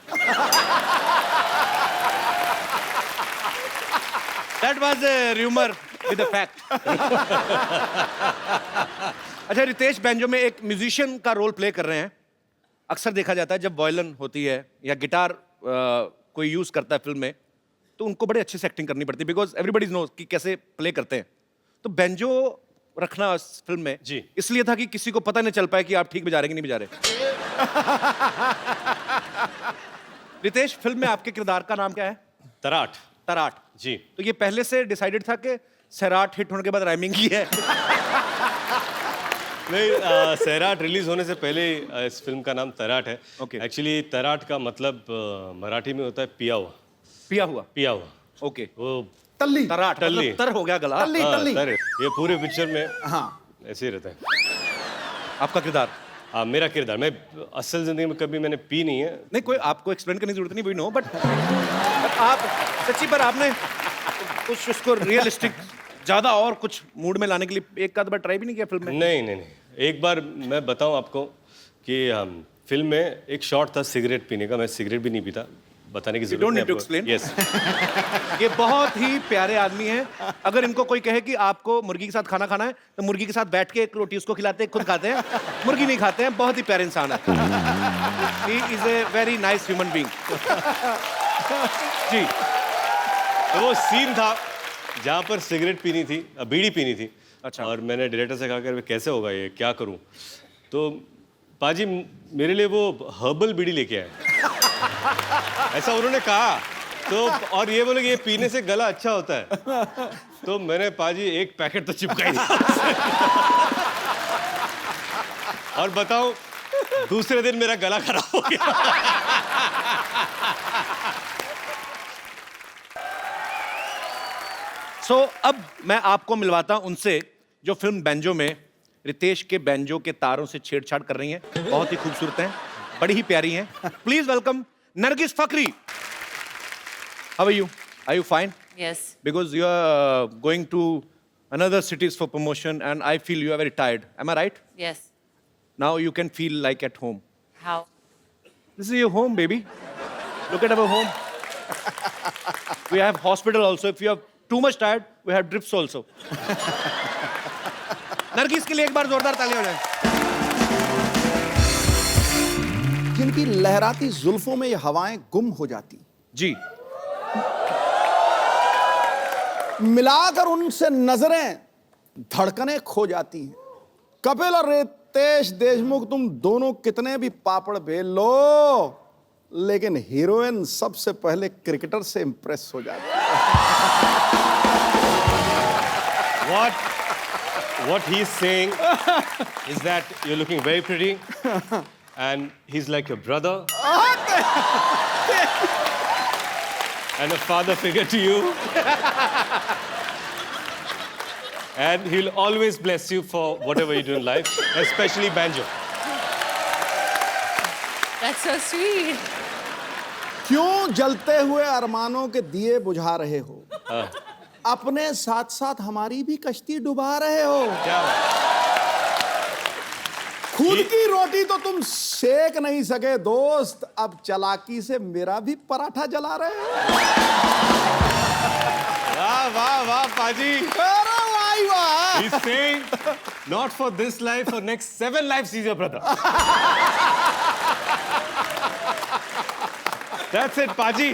That was a rumor with a fact. अच्छा, रितेश बैंजो में एक म्यूजिशियन का रोल प्ले कर रहे हैं। अक्सर देखा जाता है जब वॉयलिन होती है या गिटार कोई यूज करता है फिल्म में, तो उनको बड़े अच्छे से एक्टिंग करनी पड़ती है, बिकॉज एवरीबडी नोज कि कैसे प्ले करते हैं। तो बैंजो रखना इस फिल्म में जी इसलिए था कि किसी को पता नहीं चल पाए कि आप ठीक बजा रहे कि नहीं बजा रहे। रितेश, फिल्म में आपके किरदार का नाम क्या है? तराट। तराट जी। तो ये पहले से डिसाइडेड था कि सैराट हिट होने के बाद राइमिंग की है? नहीं, सैराट रिलीज होने से पहले इस फिल्म का नाम तराट है। Okay. एक्चुअली तराट का मतलब मराठी में होता है पिया हुआ। पिया हुआ। पिया हुआ। ओके। वो टल्ली तराट टल्ली। मतलब तर हो गया गला। टल्ली हाँ, टल्ली सर, ये पूरे पिक्चर में हाँ ऐसे ही रहता है। आपका किरदार हाँ, मेरा किरदार, मैं असल जिंदगी में कभी मैंने पी नहीं है। नहीं, कोई आपको एक्सप्लेन करने की जरूरत नहीं, वी नो, बट आप सच्ची पर आपने कुछ उसको रियलिस्टिक ज्यादा और कुछ मूड में लाने के लिए एक आध बार ट्राई भी नहीं किया फिल्म में? नहीं नहीं नहीं, एक बार मैं बताऊं आपको कि फिल्म में एक शॉट था सिगरेट पीने का, मैं सिगरेट भी नहीं पीता, बताने की You जरूरत don't नहीं need to आपको। explain. Yes. ये बहुत ही प्यारे आदमी हैं। अगर इनको कोई कहे कि आपको मुर्गी के साथ खाना खाना है तो मुर्गी के साथ बैठ के एक रोटी उसको खिलाते हैं, खुद खाते हैं, मुर्गी नहीं खाते हैं। बहुत ही प्यारे इंसान है। He is a very nice human being. जी, तो वो सीन था जहाँ पर सिगरेट पीनी थी, बीड़ी पीनी थी। अच्छा। और मैंने डायरेक्टर से कहा कि कैसे होगा ये, क्या करूं? तो पाजी मेरे लिए वो हर्बल बीड़ी लेके आए। ऐसा उन्होंने कहा तो, और ये बोले कि ये पीने से गला अच्छा होता है। तो मैंने पाजी एक पैकेट तो चिपका ही दिया। और बताऊं, दूसरे दिन मेरा गला खराब हो गया। सो अब मैं आपको मिलवाता हूं उनसे जो फिल्म बैंजो में रितेश के बैंजो के तारों से छेड़छाड़ कर रही हैं। बहुत ही खूबसूरत हैं, बड़ी ही प्यारी हैं। Please welcome Nargis Fakhri. How are you? Are you fine? Yes. Because you are going to another cities for promotion and I feel you are very tired. Am I right? Yes. Now you can feel like at home. How? This is your home, baby. Look at our home. We have hospital also. If you are too much tired, we have drips also. Nargis के लिए एक बार जोरदार तालियां हो जाए। जिनकी लहराती जुल्फों में ये हवाएं गुम हो जाती, जी, मिलाकर उनसे नजरें धड़कनें खो जाती हैं। कपिल और रितेश देशमुख तुम दोनों कितने भी पापड़ बेल लो, लेकिन हीरोइन सबसे पहले क्रिकेटर से इंप्रेस हो जाती है। What he's saying is that you're looking very pretty, and he's like your brother, and a father figure to you, and he'll always bless you for whatever you do in life, especially banjo. That's so sweet. क्यों जलते हुए अरमानों के दिए बुझा रहे हो? अपने साथ साथ हमारी भी कश्ती डुबा रहे हो। क्या? खुद की रोटी तो तुम सेक नहीं सके दोस्त, अब चालाकी से मेरा भी पराठा जला रहे हो। वाह वाह वाह पाजी! अरे वाह वाह! He's saying, not for this life, for next 7 lives, he's your brother. That's it, पाजी।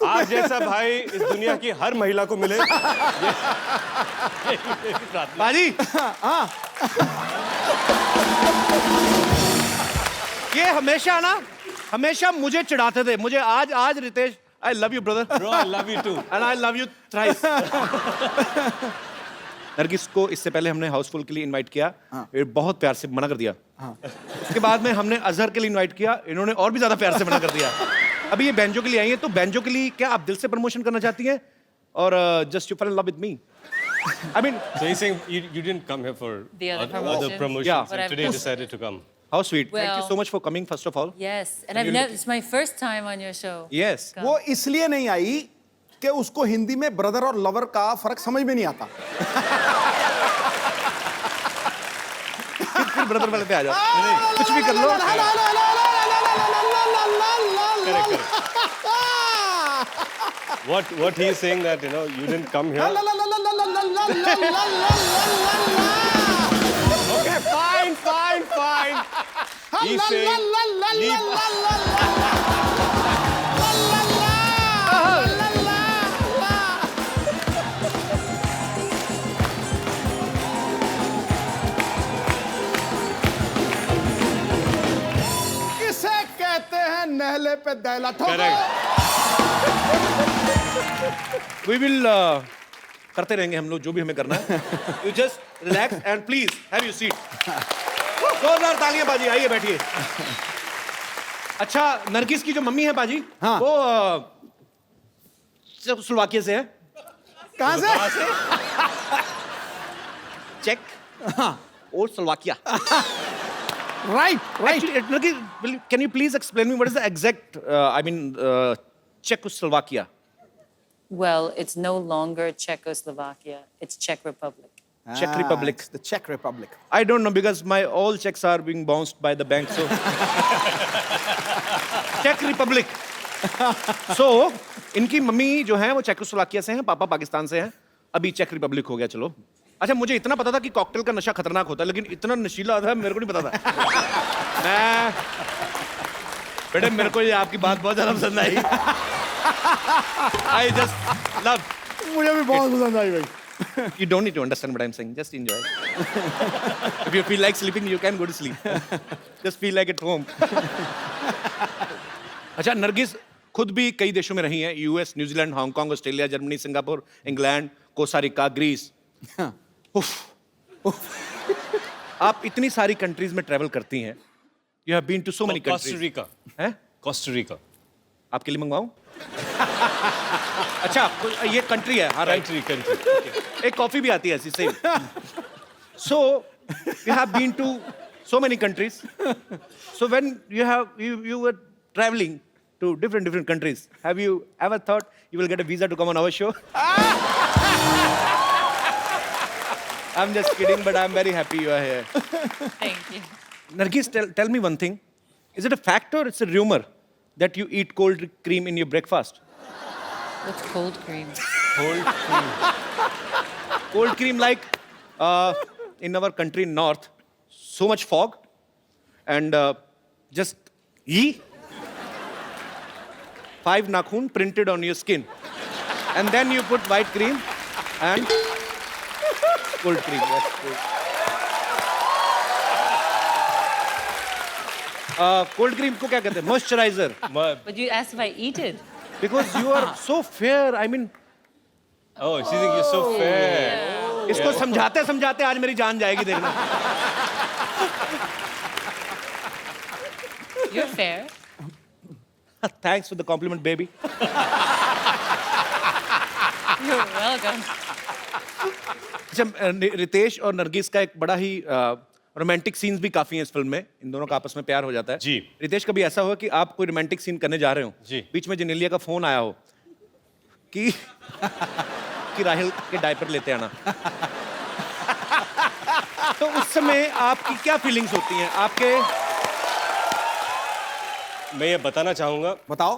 आप जैसा भाई इस दुनिया की हर महिला को मिले। बाजी, ये हमेशा मुझे चिढ़ाते थे। मुझे आज Ritesh, I love you brother. Bro, I love you too. And I love you thrice. Nargis को इससे पहले हमने हाउसफुल के लिए इनवाइट किया, ये बहुत प्यार से मना कर दिया। उसके बाद में हमने अजहर के लिए इनवाइट किया, इन्होंने और भी ज्यादा प्यार से मना कर दिया। अभी ये बैंजो के लिए आई है, तो बैंजो के लिए क्या आप दिल से प्रमोशन करना चाहती हैं, और just you fall in love with me? I mean, So he's saying you didn't come here for The other other promotions. promotions, Yeah. and But I've today just- decided to come. how sweet. Thank you Well- so much for coming first of all. Yes. And I've never, it's my first time on your show. Yes. Come. वो इसलिए नहीं आई कि उसको हिंदी में brother और lover का फर्क समझ में नहीं आता। फिर ब्रदर वाले पे आ जाओ, कुछ भी कर लो। What he is saying that you didn't come here. Okay, fine. He's saying leave. किसे कहते हैं नहले पे दैला ठोको। Correct. We will करते रहेंगे हम लोग जो भी हमें करना है। You just relax and please have your seat. जोरदार तालियां बाजी, आइए बैठिए। अच्छा, नरगिस की जो मम्मी है बाजी, हाँ। वो चेकोस्लोवाकिया से है। कहां से? चेक और Slovakia. Right right. Actually, can you please explain me what is the exact, Czechoslovakia? Well, it's no longer Czechoslovakia, it's Czech Republic. Czech Republic. It's the Czech Republic. I don't know because my all checks are being bounced by the bank, so. Czech Republic. So, इनकी mummy जो है वो Czechoslovakia से हैं, पापा पाकिस्तान से हैं। अभी चेक रिपब्लिक हो गया, चलो। अच्छा, मुझे इतना पता था कि कॉकटेल का नशा खतरनाक होता है, लेकिन इतना नशीला था मेरे को नहीं पता था। बेटे मेरे को ये आपकी बात बहुत ज्यादा पसंद आई। I just love. मुझे भी बहुत पसंद आई भाई। You don't need to understand what I'm saying. Just enjoy. If you feel like sleeping, you can go to sleep. Just feel like at home. अच्छा, नरगिस खुद भी कई देशों में रही हैं, US, New Zealand, Hong Kong, Australia, Germany, Singapore, England, Costa Rica, Greece. आप इतनी सारी कंट्रीज में ट्रैवल करती हैं। You have been to so many countries. Costa Rica. हैं? Costa Rica. आपके लिए मंगवाऊं? अच्छा, ये कंट्री है, हाँ राइट। कंट्री। एक कॉफी भी आती है ऐसी same. So you have been to so many countries. So when you were traveling to different countries, have you ever thought you will get a visa to come on our show? I'm just kidding, but I'm very happy you are here. Thank you. Nargis, tell me one thing. Is it a fact or it's a rumor that you eat cold cream in your breakfast? What's cold cream? Cold cream, like in our country north, so much fog and just 5 nakhun printed on your skin, and then you put white cream and cold cream. That's cool. Cold cream को क्या कहते हैं? Moisturizer. But you asked if I eat it. Because you are so fair. I mean, Oh, she think you're so fair. इसको समझाते समझाते आज मेरी जान जाएगी, देखना। You're fair. Thanks for the compliment, baby. You're welcome. अच्छा, रितेश और नरगिस का एक बड़ा ही रोमांटिक सीन्स भी काफी हैं इस फिल्म में। इन दोनों का आपस में प्यार हो जाता है। जी। रितेश, कभी ऐसा हुआ कि आप कोई रोमांटिक सीन करने जा रहे हो, जी। बीच में जेनेलिया का फोन आया हो कि राहिल के डायपर लेते आना, तो उस समय आपकी क्या फीलिंग्स होती हैं? आपके मैं ये बताना चाहूंगा बताओ।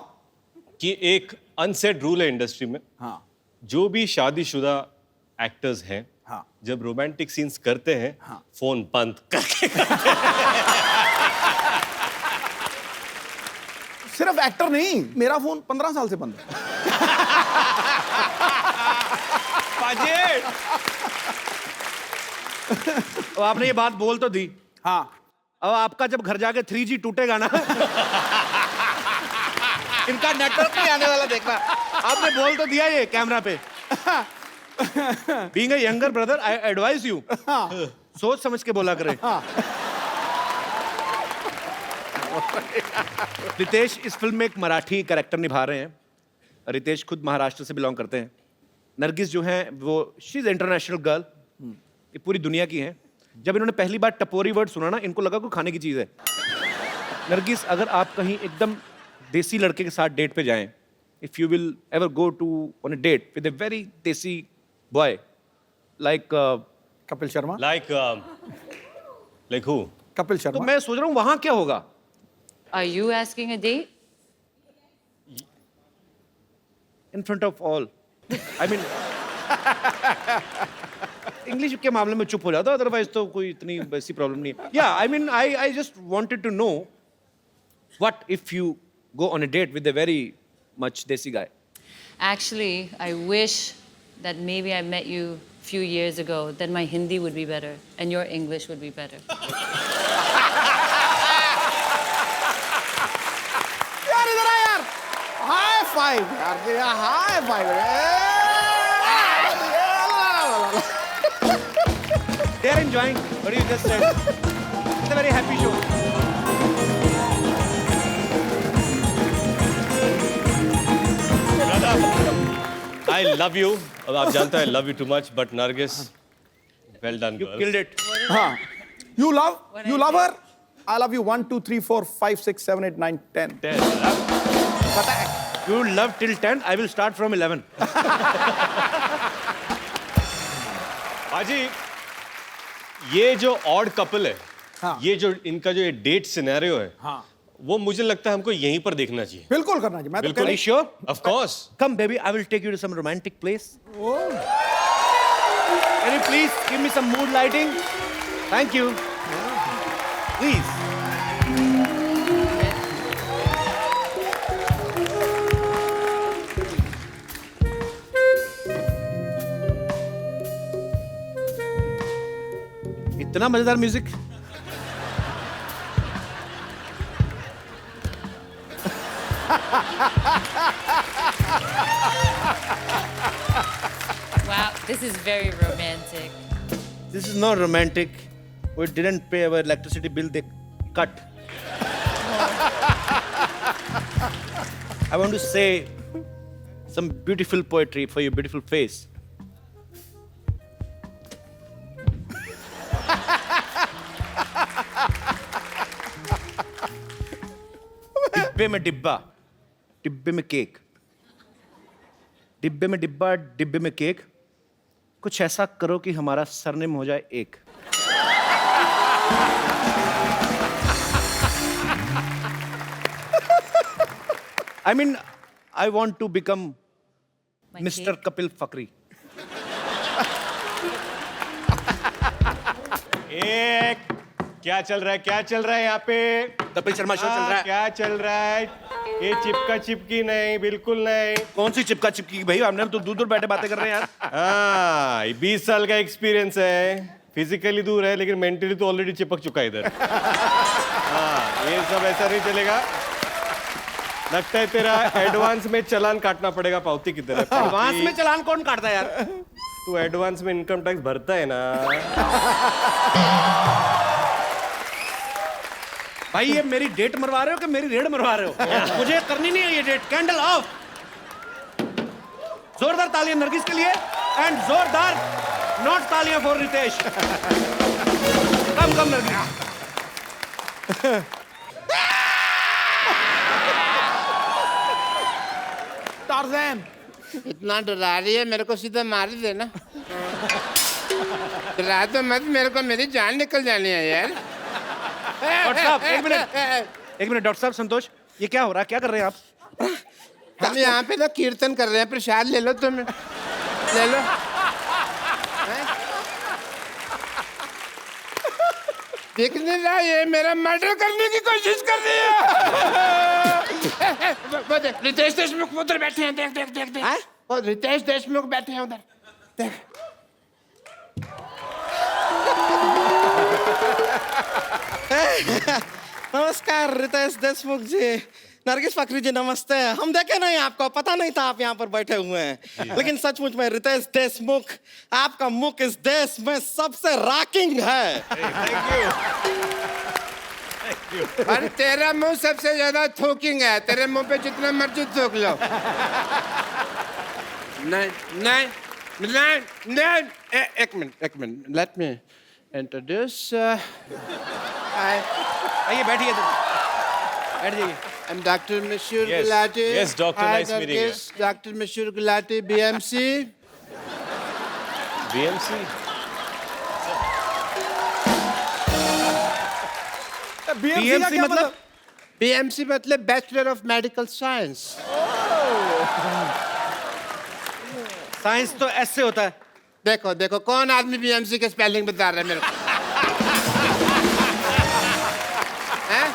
कि एक अनसेड रूल है इंडस्ट्री में। हाँ। जो भी शादीशुदा एक्टर्स हैं, हाँ। जब रोमांटिक सीन्स करते हैं, हाँ। फोन बंद करके। सिर्फ एक्टर नहीं, मेरा फोन 15 साल से बंद है। अब आपने ये बात बोल तो दी। हाँ। अब आपका जब घर जाके 3G टूटेगा ना, इनका नेटवर्क नहीं आने वाला, देखना। आपने बोल तो दिया ये कैमरा पे। Being a younger brother, I advise you. सोच समझ के बोला करें। रितेश इस फिल्म में एक मराठी कैरेक्टर निभा रहे हैं। रितेश खुद महाराष्ट्र से बिलोंग करते हैं। नरगिस जो हैं वो शी इज इंटरनेशनल गर्ल, ये पूरी दुनिया की हैं। जब इन्होंने पहली बार टपोरी वर्ड सुना ना, इनको लगा कोई खाने की चीज़ है। नरगिस, अगर आप कहीं एकदम देसी लड़के के साथ डेट पे जाएं, if you will ever go to on a date with a very desi boy like Kapil Sharma. Like who? Kapil तो शर्मा। मैं सोच रहा हूँ वहां क्या होगा? Are you asking a date? In front of all. I mean, English के मामले में चुप हो जाता, अदरवाइज तो कोई इतनी वैसी प्रॉब्लम नहीं है। Yeah, I mean, I just wanted to know what if you go on a date with a very much desi guy. Actually, I wish that maybe I met you a few years ago, then my Hindi would be better and your English would be better. यार इधर आ यार, high five यार, high five. They're enjoying what you just said. It's a very happy show. I love you. अब आप जानते हैं आई love you too much, but Nargis, well done You girl. killed it. हाँ. You love her? I love you 1, 2, 3, 4, 5, 6, 7, 8, 9, 10. You love till 10. I will start from 11. हाजी, ये जो odd couple है, हाँ. ये जो इनका जो ये डेट सिनेरियो है, हाँ. वो मुझे लगता है हमको यहीं पर देखना चाहिए. बिल्कुल करना चाहिए. मैं तो बिल्कुल. Are you sure? Of course. Come, baby. I will take you to some romantic place. Can you please give me some mood lighting? Thank you. Please. इतना मजेदार music. Wow, this is very romantic. This is not romantic. We didn't pay our electricity bill. They cut. I want to say some beautiful poetry for your beautiful face. डिब्बे में डिब्बा, डिब्बे में cake, डिब्बे में डिब्बा, डिब्बे में केक. कुछ ऐसा करो कि हमारा सरनेम हो जाए एक. I mean, I want to become My Mr. cake. Kapil Fakri. एक क्या चल रहा है, क्या चल रहा है यहाँ पे? कपिल शर्मा शो चल रहा है. क्या चल रहा है? ये चिपका चिपकी नहीं, बिल्कुल नहीं. कौन सी चिपका चिपकी भाई? हमने तो दूर दूर बैठे बातें कर रहे हैं यार. हाँ, 20 साल का एक्सपीरियंस है. फिजिकली दूर है लेकिन मेंटली तो ऑलरेडी चिपक चुका है इधर. हाँ, ये सब ऐसा नहीं चलेगा. लगता है तेरा एडवांस में चालान काटना पड़ेगा पावती की तरह. एडवांस में चालान कौन काटता है यार? तू एडवांस में इनकम टैक्स भरता है ना. भाई ये मेरी डेट मरवा रहे हो कि मेरी रेड मरवा रहे हो? मुझे करनी नहीं है ये डेट. Candle of. जोरदार तालियां नरगिस के लिए एंड जोरदार नॉट तालियां for Ritesh. Come Nargis. Tarzan. इतना डरा रही है मेरे को, सीधा मार ही देना. डरा तो मत मेरे को, मेरी जान निकल जानी है यार. डॉक्टर साहब एक मिनट. डॉक्टर साहब संतोष, ये क्या हो रहा है? क्या कर रहे हैं आप? हम यहाँ पे ना कीर्तन कर रहे हैं. प्रसाद ले लो तुम, ले लो. देख नहीं रहा ये मेरा मर्डर करने की कोशिश कर रही है. वो देख रितेश देशमुख उधर बैठे हैं. देख देख देख देख. वो रितेश देशमुख बैठे हैं उधर. देख. नमस्कार रितेश देशमुख जी. नरगिस फकरी जी नमस्ते. हम देखे नहीं आपको, पता नहीं था आप यहाँ पर बैठे हुए हैं. लेकिन सचमुच में रितेश देशमुख, आपका मुख इस देश में सबसे रॉकिंग है. और तेरा मुंह सबसे ज्यादा थूकिंग है. तेरे मुंह पे जितना मर्जी थूक लो. नहीं नहीं नहीं नहीं. एक मिनट. Let me introduce. आइए बैठिए. बैठ जाइए. I'm Dr. Mashur Yes. Gulati. Yes, doctor, Hi, nice meeting you. Nargis. Dr. Mashur Gulati, BMC. BMC. BMC मतलब? BMC मतलब Bachelor of Medical Science. Science तो ऐसे होता है. देखो देखो कौन आदमी BMC के स्पेलिंग बता रहा है मेरे को. हैं?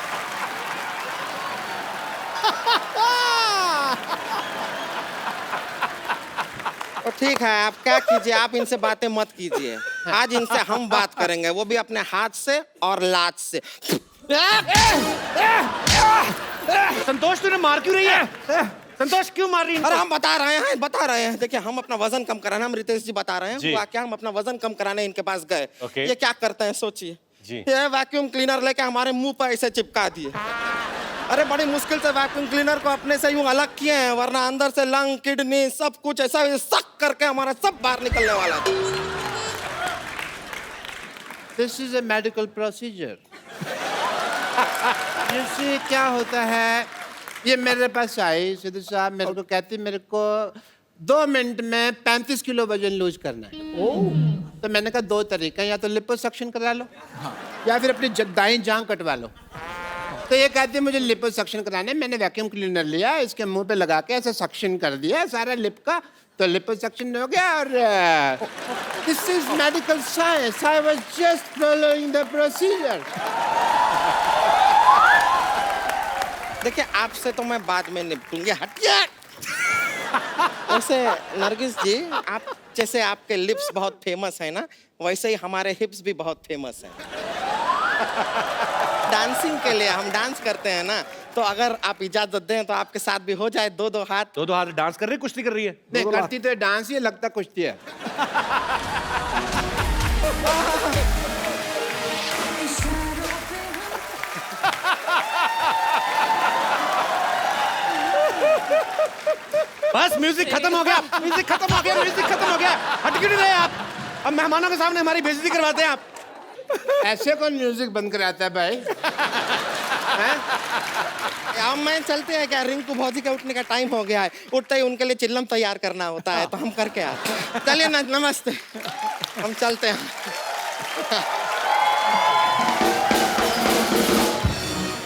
तो ठीक है, आप क्या कीजिए, आप इनसे बातें मत कीजिए. आज इनसे हम बात करेंगे, वो भी अपने हाथ से और लात से. संतोष तूने मार क्यों रही है? संतोष क्यों मार रही है? अरे हम बता रहे हैं. देखिए हम अपना वजन कम कराना, हम रितेश जी बता रहे हैं. जी. हुआ क्या, हम अपना वजन कम कराने इनके पास गए. Okay. ये क्या करते हैं सोचिए. जी। ये वैक्यूम क्लीनर लेके हमारे मुंह पर ऐसे चिपका दिए। अरे बड़ी मुश्किल से वैक्यूम क्लीनर को अपने से यूं अलग किए हैं, वरना अंदर से लंग, किडनी सब कुछ ऐसा सक करके हमारा सब बाहर निकलने वाला था। This is a medical procedure. जैसे क्या होता है, ये मेरे पास आई सिद्धू साहब, मेरे को कहती मेरे को 2 मिनट में 35 किलो वजन लूज करना है। तो मैंने कहा 2 तरीका, या तो लिपोसक्शन करा लो या फिर अपनी दाईं जांघ कटवा लो। तो ये कहती है मुझे लिपोसक्शन कराना है। मैंने वैक्यूम क्लीनर लिया, इसके मुंह पे लगा के ऐसे सक्शन कर दिया सारा लिप का, तो लिपोसक्शन हो गया। और this is medical science, I was just following the procedure. देखिए आपसे तो मैं बाद में निपटूंगी, हटिए। वैसे नरगिस जी, आप जैसे आपके लिप्स बहुत फेमस है ना, वैसे ही हमारे हिप्स भी बहुत फेमस हैं। डांसिंग के लिए हम डांस करते हैं ना, तो अगर आप इजाजत दें तो आपके साथ भी हो जाए 2-2 हाथ। 2-2 हाथ डांस कर रही है, कुश्ती कर रही है? नहीं करती तो डांस ही लगता कुश्ती है। बस म्यूजिक खत्म हो गया, म्यूजिक खत्म हो गया, म्यूजिक खत्म हो गया। हट क्यों नहीं रहे आप? अब मेहमानों के सामने हमारी बेइज्जती करवाते हैं आप। ऐसे कौन म्यूजिक बंद कराता है भाई? अब मैं चलते हैं क्या? रिंकू भौजी का उठने का टाइम हो गया है, उठते ही उनके लिए चिल्लम तैयार करना होता है, तो हम करके आते हैं। चलिए ना, नमस्ते, हम चलते हैं।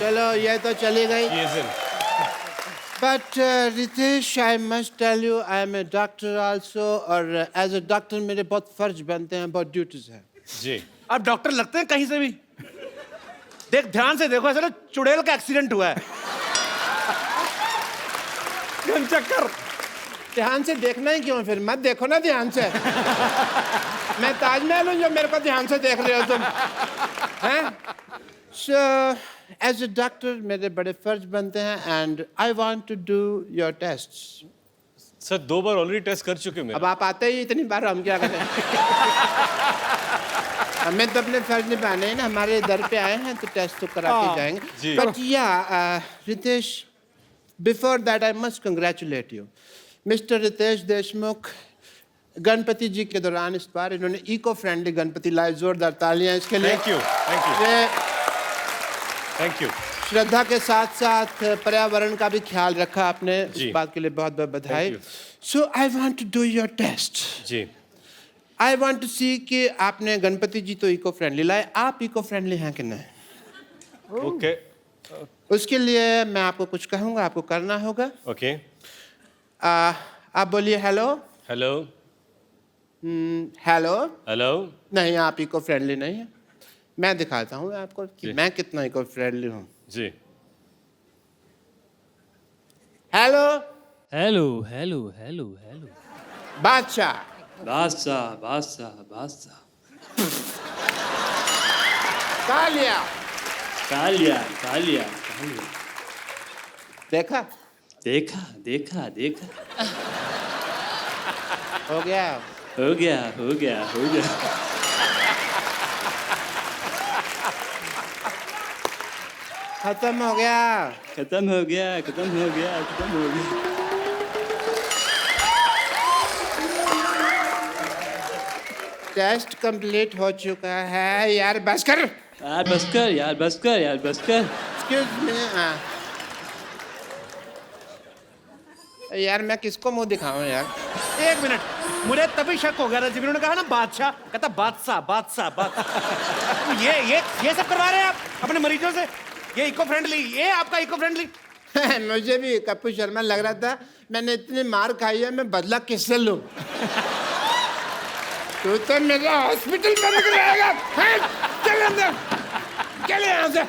चलो ये तो चली गई। But Ritesh, I must tell you, I am a doctor also, और एज ए डॉक्टर मेरे बहुत फर्ज बनते हैं, बहुत ड्यूटीज हैं। जी। आप डॉक्टर लगते हैं कहीं से भी। देख ध्यान से देखो, ऐसा ना चुड़ैल का एक्सीडेंट हुआ है। चक्कर ध्यान से देखना ही क्यों? फिर मत देखो ना ध्यान से। मैं ताजमहल हूँ जो मेरे को ध्यान से देख रहे हो तुम, हैं? सो एज ए डॉक्टर मेरे बड़े फर्ज बनते हैं, and I want to do your tests. Sir 2 बार ऑलरेडी टेस्ट कर चुके हैं। अब आप आते ही इतनी बार, हम क्या करें? हमें तो अपने फर्ज निभाने हैं ना, हमारे दर पे आए हैं तो टेस्ट तो करा के जाएंगे। But yeah Ritesh, before that I must congratulate you. Mister Ritesh Deshmukh Ganpati ji के दौरान इस बार इन्होंने इको फ्रेंडली गणपति लाए, जोरदार तालियां इसके लिए। Thank you, thank you, thank you. Shraddha के साथ साथ पर्यावरण का भी ख्याल रखा आपने, जी। इस बात के लिए बहुत बहुत बधाई। So I want to do your test. जी। आई वांट टू सी कि आपने गणपति जी तो इको फ्रेंडली लाए, आप इको फ्रेंडली हैं कि नहीं? ओके, उसके लिए मैं आपको कुछ कहूँगा, आपको करना होगा। ओके। आप बोलिए हेलो। हेलो। हेलो। हेलो। नहीं, आप इको फ्रेंडली नहीं है। मैं दिखाता हूँ आपको कि मैं कितना इको फ्रेंडली हूँ। जी। Hello. Hello hello hello hello. Badshah. Badshah Badshah बादशाह। कालिया। कालिया कालिया कालिया। देखा देखा देखा देखा। हो गया हो गया हो गया हो गया। खत्म हो गया खत्म हो गया खत्म हो गया खत्म हो गया। टेस्ट कंप्लीट हो चुका है। यार बस कर। यार बस कर यार बस कर यार बस कर। Excuse me. यार मैं किसको मुंह दिखाऊं यार? 1 मिनट, मुझे तभी शक हो गया था जब इन्होंने कहा ना बादशाह, कहता बादशाह बादशाह बादशाह। ये सब करवा रहे हैं आप अपने मरीजों से? ये इको फ्रेंडली, ये आपका इको फ्रेंडली? मुझे भी कपूर शर्मा लग रहा था, मैंने इतनी मार खाई है, मैं बदला किससे लूं? तू तो मेरा हॉस्पिटल बंद कराएगा। चल अंदर, चल यहाँ से,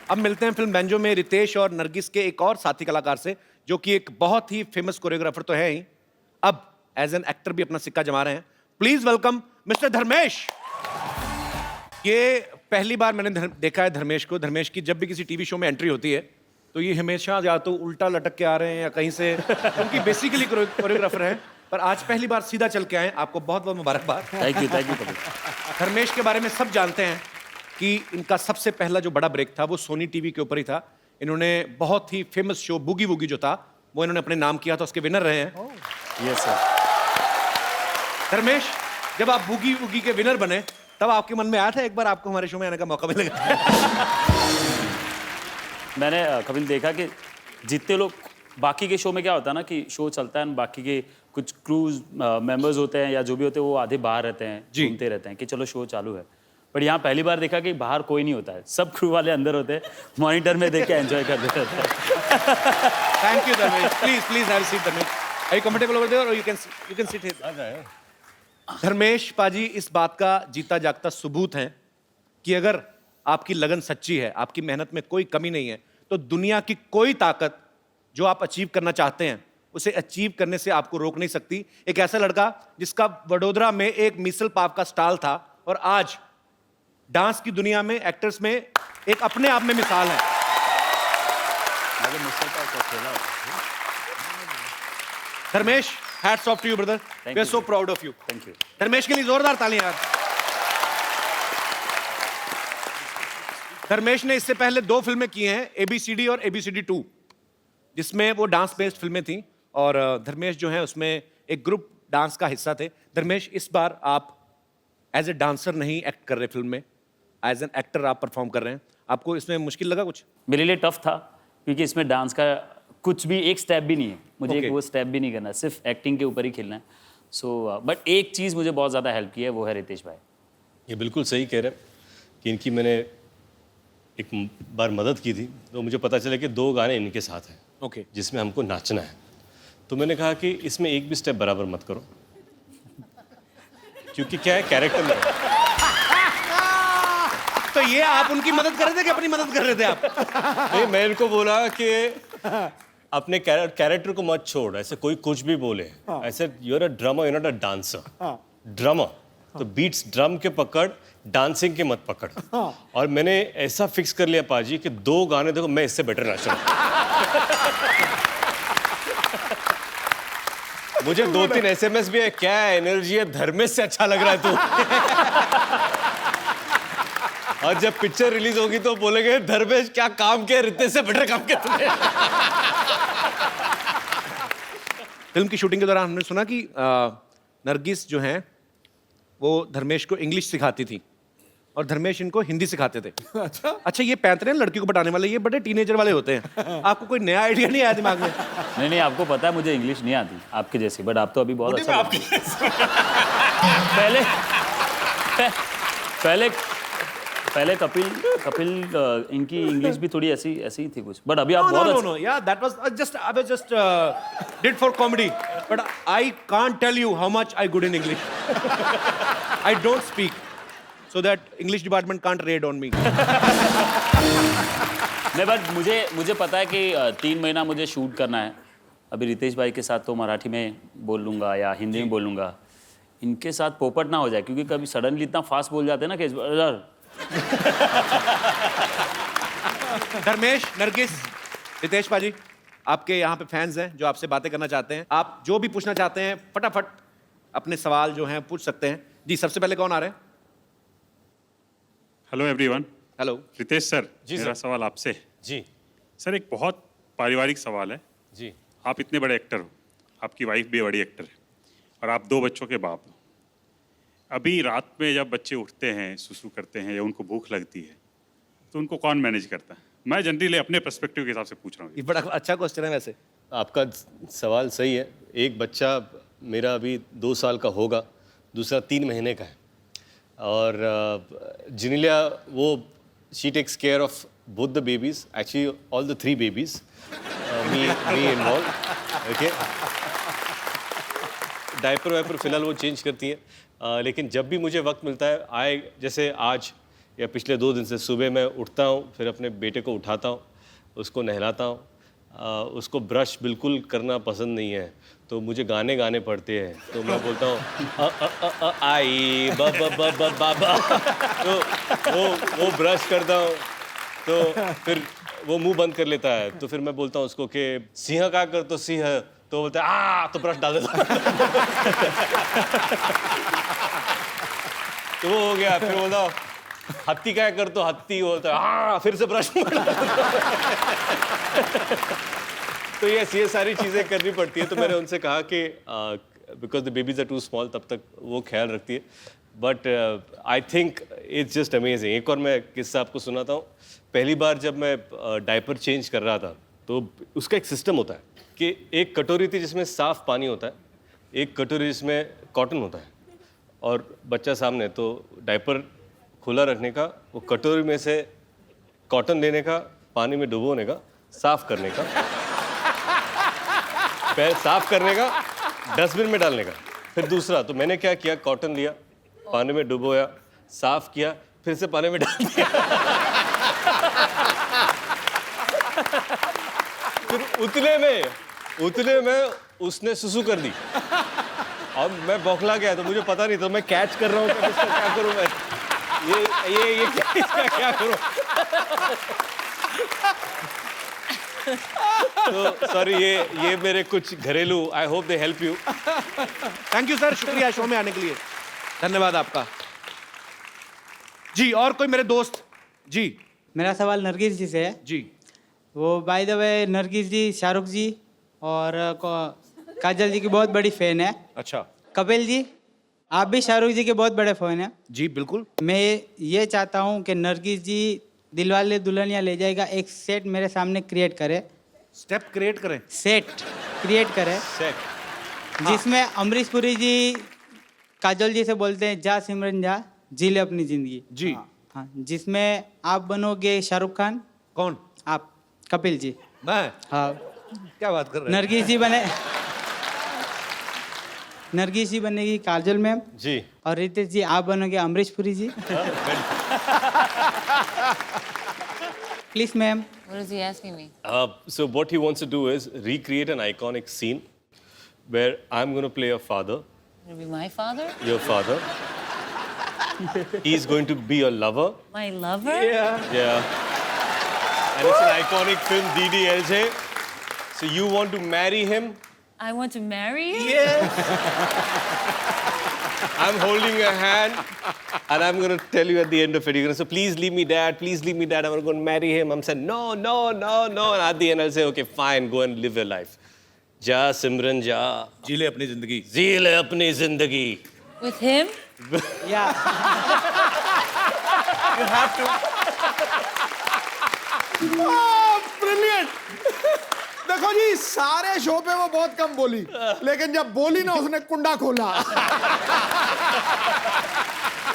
अब मिलते हैं फिल्म बैंजो में रितेश और नरगिस के एक और साथी कलाकार से, जो कि एक बहुत ही फेमस कोरियोग्राफर तो है ही, अब एज एन एक्टर भी अपना सिक्का जमा रहे हैं। Please welcome mister Dharmesh. ये पहली बार मैंने देखा है धर्मेश को। धर्मेश की जब भी किसी टीवी शो में एंट्री होती है तो ये हमेशा या तो उल्टा लटक के आ रहे हैं या कहीं से, क्योंकि बेसिकली कोरियोग्राफर हैं, पर आज पहली बार सीधा चल के आए। आपको बहुत बहुत मुबारकबाद। Thank you Kapil. धर्मेश के बारे में सब जानते हैं कि इनका सबसे पहला जो बड़ा ब्रेक था वो सोनी टीवी के ऊपर ही था। इन्होंने बहुत ही फेमस शो बूगी वूगी जो था वो इन्होंने अपने नाम किया था, उसके विनर रहे हैं। Yes sir. धर्मेश, जब आप बूगी वूगी के विनर बने तब आपके मन में आया था एक बार आपको हमारे शो में आने का मौका मिलेगा? मैंने कपिल देखा कि जितने लोग, बाकी के शो में क्या होता है ना कि शो चलता है, बाकी के कुछ क्रूज मेंबर्स होते हैं या जो भी होते हैं वो आधे बाहर रहते हैं, घूमते रहते हैं कि चलो शो चालू है। बट यहाँ पहली बार देखा कि बाहर कोई नहीं होता है, सब क्रू वाले अंदर होते हैं, मॉनिटर में देख के एंजॉय करते रहते हैं। Thank you Dharmesh. Please have a seat Dharmesh. Are you comfortable over there or you can sit here. Dharmesh paaji इस बात का जीता जागता सबूत है कि अगर आपकी लगन सच्ची है, आपकी मेहनत में कोई कमी नहीं है, तो दुनिया की कोई ताकत जो आप अचीव करना चाहते हैं उसे अचीव करने से आपको रोक नहीं सकती। एक ऐसा लड़का जिसका वडोदरा में एक मिसल पाव का स्टॉल था और आज डांस की दुनिया में, एक्टर्स में एक अपने आप में मिसाल है। Dharmesh, hats off to you brother. We are so proud of you. Thank you. Dharmesh के लिए जोरदार तालियां यार। धर्मेश ने इससे पहले 2 फिल्में की हैं, ABCD और ABCD 2, जिसमें वो डांस बेस्ड फिल्में थी और धर्मेश जो है उसमें एक ग्रुप डांस का हिस्सा थे। धर्मेश, इस बार आप एज ए डांसर नहीं एक्ट कर रहे फिल्म में, एज एन एक्टर आप परफॉर्म कर रहे हैं। आपको इसमें मुश्किल लगा कुछ? मेरे लिए टफ था क्योंकि इसमें डांस का कुछ भी एक स्टेप भी नहीं है, मुझे Okay. एक वो स्टेप भी नहीं करना, सिर्फ एक्टिंग के ऊपर ही खेलना है। सो बट एक चीज़ मुझे बहुत ज़्यादा हेल्प की है, वो है रितेश भाई। ये बिल्कुल सही कह रहे हैं कि इनकी मैंने एक बार मदद की थी तो मुझे पता चला कि 2 गाने इनके साथ हैं ओके। जिसमें हमको नाचना है। तो मैंने कहा कि इसमें एक भी स्टेप बराबर मत करो, क्योंकि क्या है, कैरेक्टर में। तो ये आप उनकी मदद कर रहे थे कि अपनी मदद कर रहे थे आप? नहीं, मैं इनको बोला कि अपने कैरेक्टर को मत छोड़, ऐसे कोई कुछ भी बोले। ऐसे you are a drummer, you are not a dancer. Drummer तो बीट्स ड्रम के पकड़, डांसिंग के मत पकड़। और मैंने ऐसा फिक्स कर लिया पाजी कि 2 गाने देखो मैं इससे बेटर नाचूंगा। मुझे 2-3 SMS भी है, क्या एनर्जी है, धर्मेश से अच्छा लग रहा है तू। और जब पिक्चर रिलीज होगी तो बोलेंगे धर्मेश क्या काम किया, रितेश से बेटर काम किया तूने। फिल्म की शूटिंग के दौरान हमने सुना कि नरगिस जो हैं वो धर्मेश को इंग्लिश सिखाती थी और धर्मेश इनको हिंदी सिखाते थे। अच्छा, ये पैंतरे हैं लड़की को पटाने वाले, ये बड़े टीनेजर वाले होते हैं। आपको कोई नया आइडिया नहीं आया दिमाग में? नहीं, आपको पता है मुझे इंग्लिश नहीं आती आपके जैसी, बट आप तो अभी बहुत अच्छा पहले कपिल इनकी इंग्लिश भी थोड़ी ऐसी ही थी कुछ, बट अभी आप बहुत No, yeah, that was I was just did for comedy, but I can't tell you how much I good in English. I don't speak, so that English department can't raid on me. नहीं, but मुझे पता है कि 3 महीना मुझे shoot करना है। अभी रितेश भाई के साथ तो मराठी में बोल लूँगा या हिंदी में बोल लूँगा, इनके साथ पोपट ना हो जाए, क्योंकि कभी सडनली इतना फास्ट बोल जाते हैं ना कि धर्मेश, नरगिस, रितेश पाजी, आपके यहाँ पे फैंस हैं जो आपसे बातें करना चाहते हैं। आप जो भी पूछना चाहते हैं फटाफट अपने सवाल जो हैं पूछ सकते हैं। जी, सबसे पहले कौन आ रहे हैं? Hello everyone. Hello Ritesh sir, जी मेरा सर। सवाल आपसे। जी सर, एक बहुत पारिवारिक सवाल है। जी। आप इतने बड़े एक्टर हो, आपकी वाइफ भी बड़ी एक्टर है और आप 2 बच्चों के बाप हो। अभी रात में जब बच्चे उठते हैं, सुसु करते हैं या उनको भूख लगती है, तो उनको कौन मैनेज करता है? मैं जनरली अपने पर्सपेक्टिव के हिसाब से पूछ रहा हूँ। ये बड़ा अच्छा क्वेश्चन है वैसे। आपका सवाल सही है। एक बच्चा मेरा अभी 2 साल का होगा, दूसरा 3 महीने का है। और जिनिलिया वो she takes care of both the babies, actually all the 3 babies, me involve. Okay, diaper wiper फिलहाल वो चेंज करती हैं। लेकिन जब भी मुझे वक्त मिलता है, जैसे आज या पिछले 2 दिन से सुबह मैं उठता हूँ, फिर अपने बेटे को उठाता हूँ, उसको नहलाता हूँ। उसको ब्रश बिल्कुल करना पसंद नहीं है, तो मुझे गाने गाने पड़ते हैं। तो मैं बोलता हूँ आई बाबा, तो वो ब्रश करता हूँ। तो फिर वो मुंह बंद कर लेता है, तो फिर मैं बोलता हूँ उसको कि सिंह का कर तो सिंह, तो बोलता है आ, तो ब्रश डाल देता तो वो हो गया। फिर बोलता हूँ हत्ती का कर तो हत्ती, बोलता है हाँ, फिर से ब्रश तो ये सारी चीजें करनी पड़ती है। तो मैंने उनसे कहा कि because the babies are too small, तब तक वो ख्याल रखती है। But I think it's just amazing. एक और मैं किस्सा आपको सुनाता हूँ। पहली बार जब मैं डायपर चेंज कर रहा था, तो उसका एक सिस्टम होता है कि एक कटोरी थी जिसमें साफ पानी होता है, एक कटोरी जिसमें कॉटन होता है, और बच्चा सामने, तो डायपर खुला रखने का, वो कटोरी में से कॉटन लेने का, पानी में डुबोने का, साफ करने का, पैर साफ करने का, डस्टबिन में डालने का। फिर दूसरा, तो मैंने क्या किया, कॉटन लिया, पानी में डुबोया, साफ किया, फिर से पानी में डाल दिया। फिर उतने में उसने सुसु कर दी। अब मैं बौखला गया, तो मुझे पता नहीं, तो मैं कैच कर रहा हूँ कि इसका क्या करूँ मैं, ये इसका क्या करूँ। तो सॉरी, ये मेरे कुछ घरेलू, I hope they help you. Thank you sir, शुक्रिया शो में आने के लिए, धन्यवाद आपका। जी, और कोई मेरे दोस्त? जी, मेरा सवाल नरगिस जी से है। जी, वो बाय द वे नरगिस जी शाहरुख जी और काजल जी की बहुत बड़ी फैन है। अच्छा। कपिल जी, आप भी शाहरुख जी के बहुत बड़े फैन हैं। जी बिल्कुल। मैं ये चाहता हूँ कि नरगिस जी दिलवाले दुल्हनिया ले जाएगा एक सेट मेरे सामने क्रिएट करे। स्टेप क्रिएट करें? सेट क्रिएट करे, सेट, जिसमें अमरीश पुरी जी काजल जी से बोलते हैं जा सिमरन जा, जी ले अपनी जिंदगी। जी हाँ, जिसमें आप बनोगे शाहरुख खान। कौन? आप। कपिल जी। मैं? हाँ। क्या बात कर रहे हैं? नरगिस जी बनेगी काजल मैम जी, और रितेश जी आप बनोगे Amrish Puri ji. Please ma'am. What is he asking me? so what he wants to do is recreate an iconic scene where I'm going to play your father. Will be my father? Your father. He's going to be your lover. My lover? Yeah. And it's an iconic film, DDLJ. So you want to marry him? I want to marry you? Yes. I'm holding your hand and I'm going to tell you at the end of it, you're going to say, please leave me, dad, please leave me, dad, I'm going to marry him. I'm saying, no. And at the end I'll say, okay, fine, go and live your life. Ja, Simran, ja. जी ले अपनी जिंदगी। जी ले अपनी जिंदगी। With him? Yeah. You have to. Brilliant. देखो जी, सारे show पे वो बहुत कम बोली, लेकिन जब बोली ना उसने कुंडा खोला।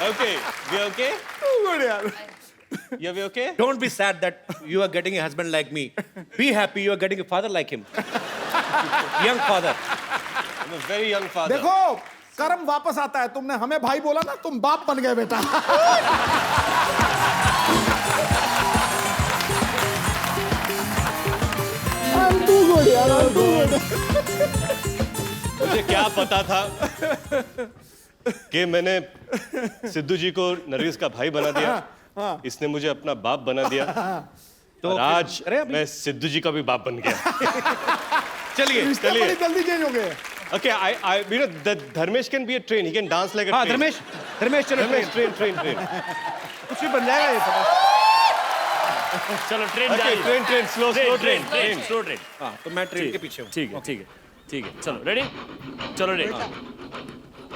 Okay, we okay? गुड यार। Yeah, we okay? Don't be sad that you are getting a husband like me. Be happy you are getting a father like him. Young father. I'm a very young father. देखो, कर्म वापस आता है। तुमने हमें भाई बोला ना, तुम बाप बन गए बेटा। मुझे क्या पता था कि मैंने सिद्धू जी को नरगिस का भाई बना दिया, इसने मुझे अपना बाप बना दिया, तो आज मैं सिद्धू जी का भी बाप बन गया। चलिए बड़ी जल्दी चेंज हो गए। Okay, you know, Dharmesh can be a train. He can dance like a हाँ, train. धर्मेश चलो Train. कुछ भी बन जाएगा ये सब। चलो train Okay, train, slow train. Slow train. हाँ, तो मैं ट्रेन के पीछे हूँ। ठीक है, चलो रेडी, चलो ready.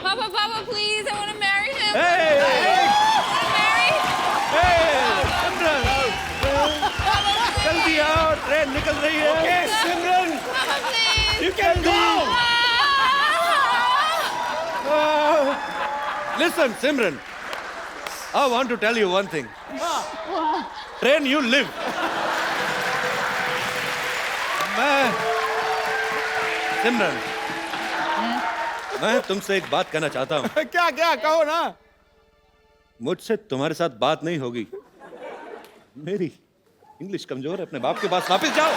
Papa, please, I want to marry him. जल्दी आओ, ट्रेन निकल रही है। Okay, Simran, Papa, please. you can go. Listen, Simran, I want to tell you one thing. Train, you live. सिमरन, मैं तुमसे एक बात कहना चाहता हूँ। क्या कहो ना। मुझसे तुम्हारे साथ बात नहीं होगी। मेरी इंग्लिश कमजोर है, अपने बाप के पास वापस जाओ।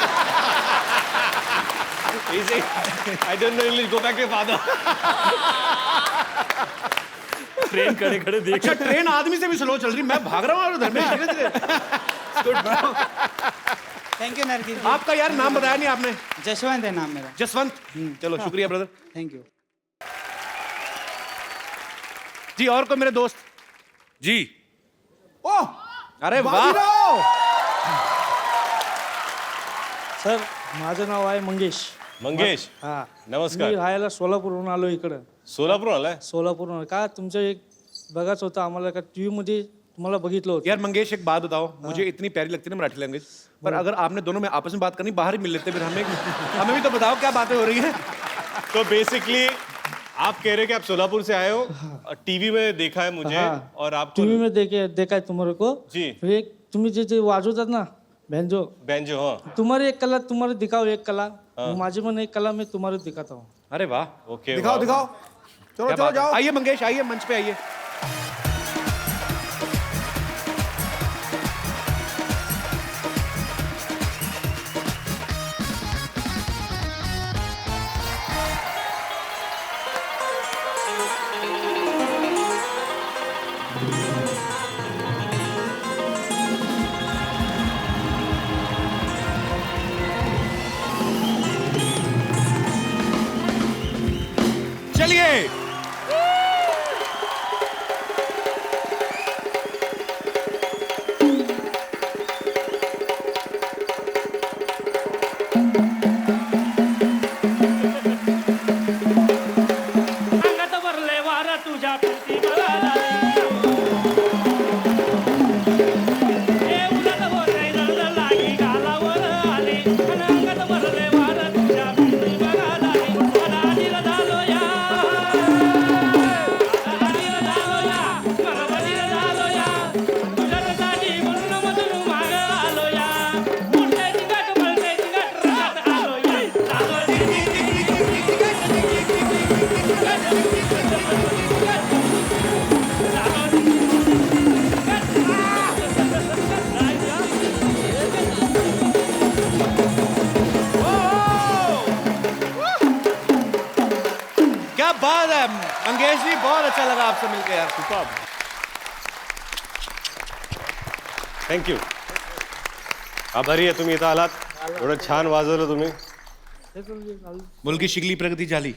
Easy. I don't know English. Go back to your father. Train खड़े देख। अच्छा, ट्रेन आदमी से भी स्लो चल रही, मैं भाग रहा हूँ और धर्मेश धीरे-धीरे। थैंक यू नरगिस जी। आपका यार नाम बताया नहीं आपने। जसवंत है नाम मेरा। जसवंत, चलो शुक्रिया ब्रदर। Thank you. जी और कोई मेरे दोस्त? जी। ओह, अरे वाह। बाजीराव! सर माझं नाव आहे मंगेश. मंगेश, हा नमस्कार. मी राहायला सोलापूरहून आलो इकडं. सोलापूर आलाय? सोलापूरहून का तुमचं एक बघाच होतं आम्हाला का टीव्ही मध्ये तुम्हाला बघितलं होतं. यार मंगेश एक बात बताओ, मुझे इतनी प्यारी लगती है ना मराठी लैंग्वेज, पर अगर आपने दोनों में आपस में बात करनी बाहर ही मिल लेते फिर हमें भी तो बताओ क्या बातें हो रही हैं। तो बेसिकली आप कह रहे हैं कि आप सोलापुर से आए हो, टीवी में देखा है मुझे और आपको टीव्ही मध्ये देखा है तुम्हारे को जी फिर एक तुम्ही जे वाजवतात ना बेंजो बेंजो, हाँ तुम्हारी एक कला तुम्हारे दिखाओ एक कला माझी पण एक कला मैं तुम्हारे दिखाता हूँ. अरे वाह, ओके दिखाओ दिखाओ, चलो क्या चलो बात है। जाओ. आइए मंगेश, आइए मंच पे आइए। चलिए अंगात भरले वारा तुझ्या फिरती बघायला ए उलट होते जड लागी गालावर आले आणि अंगात भरले वारा तुझ्या फिरती बघायला अडाणीला झालो या अडाणीला झालो या परभणीला झालो या तुझ्यासाठी म्हणून मधून माग आलो या मोठे चिकट भरते चिकट रंगात आलो या झालो क्या बात है मंगेश जी, बहुत अच्छा लगा आपसे मिलकर यार। थँक्यू. आभारी आहे तुम्ही इथं आलात, एवढं छान वाजवलं तुम्ही. मुलगी शिकली प्रगती झाली.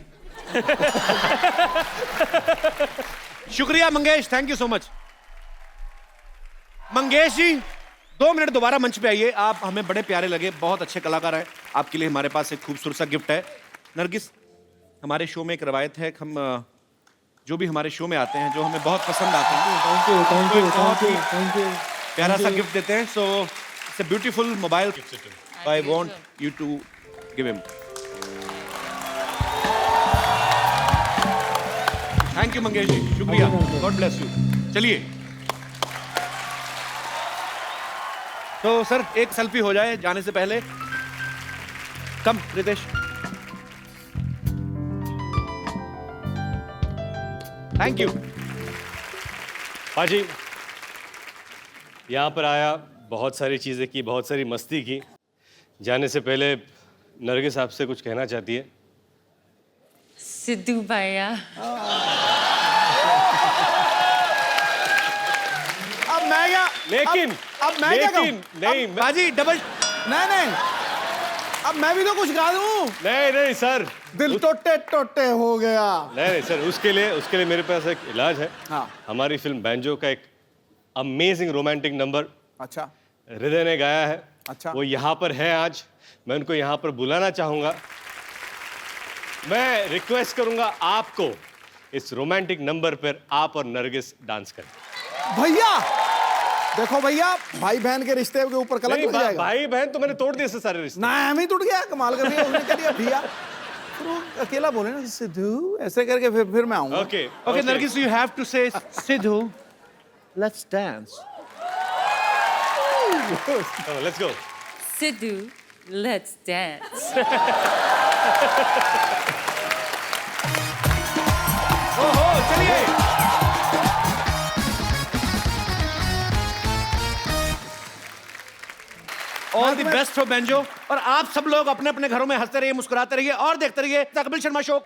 शुक्रिया Mangesh, thank you so much. Mangesh ji 2 minute दोबारा मंच पे आइए, आप हमें बड़े प्यारे लगे, बहुत अच्छे कलाकार हैं। आपके लिए हमारे पास एक खूबसूरत सा गिफ्ट है। नरगिस, हमारे शो में एक रवायत है, हम जो भी हमारे शो में आते हैं जो हमें बहुत पसंद आते हैं थैंक यू थैंक यू बहुत ही थैंक यू. प्यारा सा गिफ्ट देते हैं। So it's a beautiful mobile I want you to give him. Thank you Mangesh ji, शुक्रिया, गॉड ब्लेस यू। चलिए तो सर एक सेल्फी हो जाए जाने से पहले। कम रितेश, थैंक यू। पाजी यहाँ पर आया, बहुत सारी चीज़ें की, बहुत सारी मस्ती की। जाने से पहले नरगिस आपसे कुछ कहना चाहती है? सिद्धू भैया, अब मैं क्या, लेकिन अब मैं क्या कहूं? नहीं बाजी डबल नहीं, अब मैं भी तो कुछ गा दूं. नहीं सर, दिल टोटे टोटे हो गया. नहीं सर, उसके लिए मेरे पास एक इलाज है। हाँ. हमारी फिल्म बैंजो का एक अमेजिंग रोमांटिक नंबर अच्छा हृदय ने गाया है। अच्छा. वो यहाँ पर है आज, मैं उनको यहाँ पर बुलाना चाहूंगा। मैं रिक्वेस्ट करूंगा आपको इस रोमांटिक नंबर पर आप और नरगिस डांस करें। भैया देखो भैया, भाई बहन के रिश्ते के ऊपर कलंक लग जाएगा. भाई बहन तो मैंने तोड़ दिए सारे रिश्ते। ना हम ही टूट गया, कमाल कर रही है, उसने कह दिया भैया. फिर वो अकेला बोले ना सिद्धू ऐसे करके, फिर मैं आऊंगा. Okay okay Nargis, you have to say Sidhu let's dance. Let's go Sidhu, let's dance. ओहो चलिए। All the best for Benjo, और आप सब लोग अपने अपने घरों में हंसते रहिए, मुस्कुराते रहिए और देखते रहिए द कपिल शर्मा शो।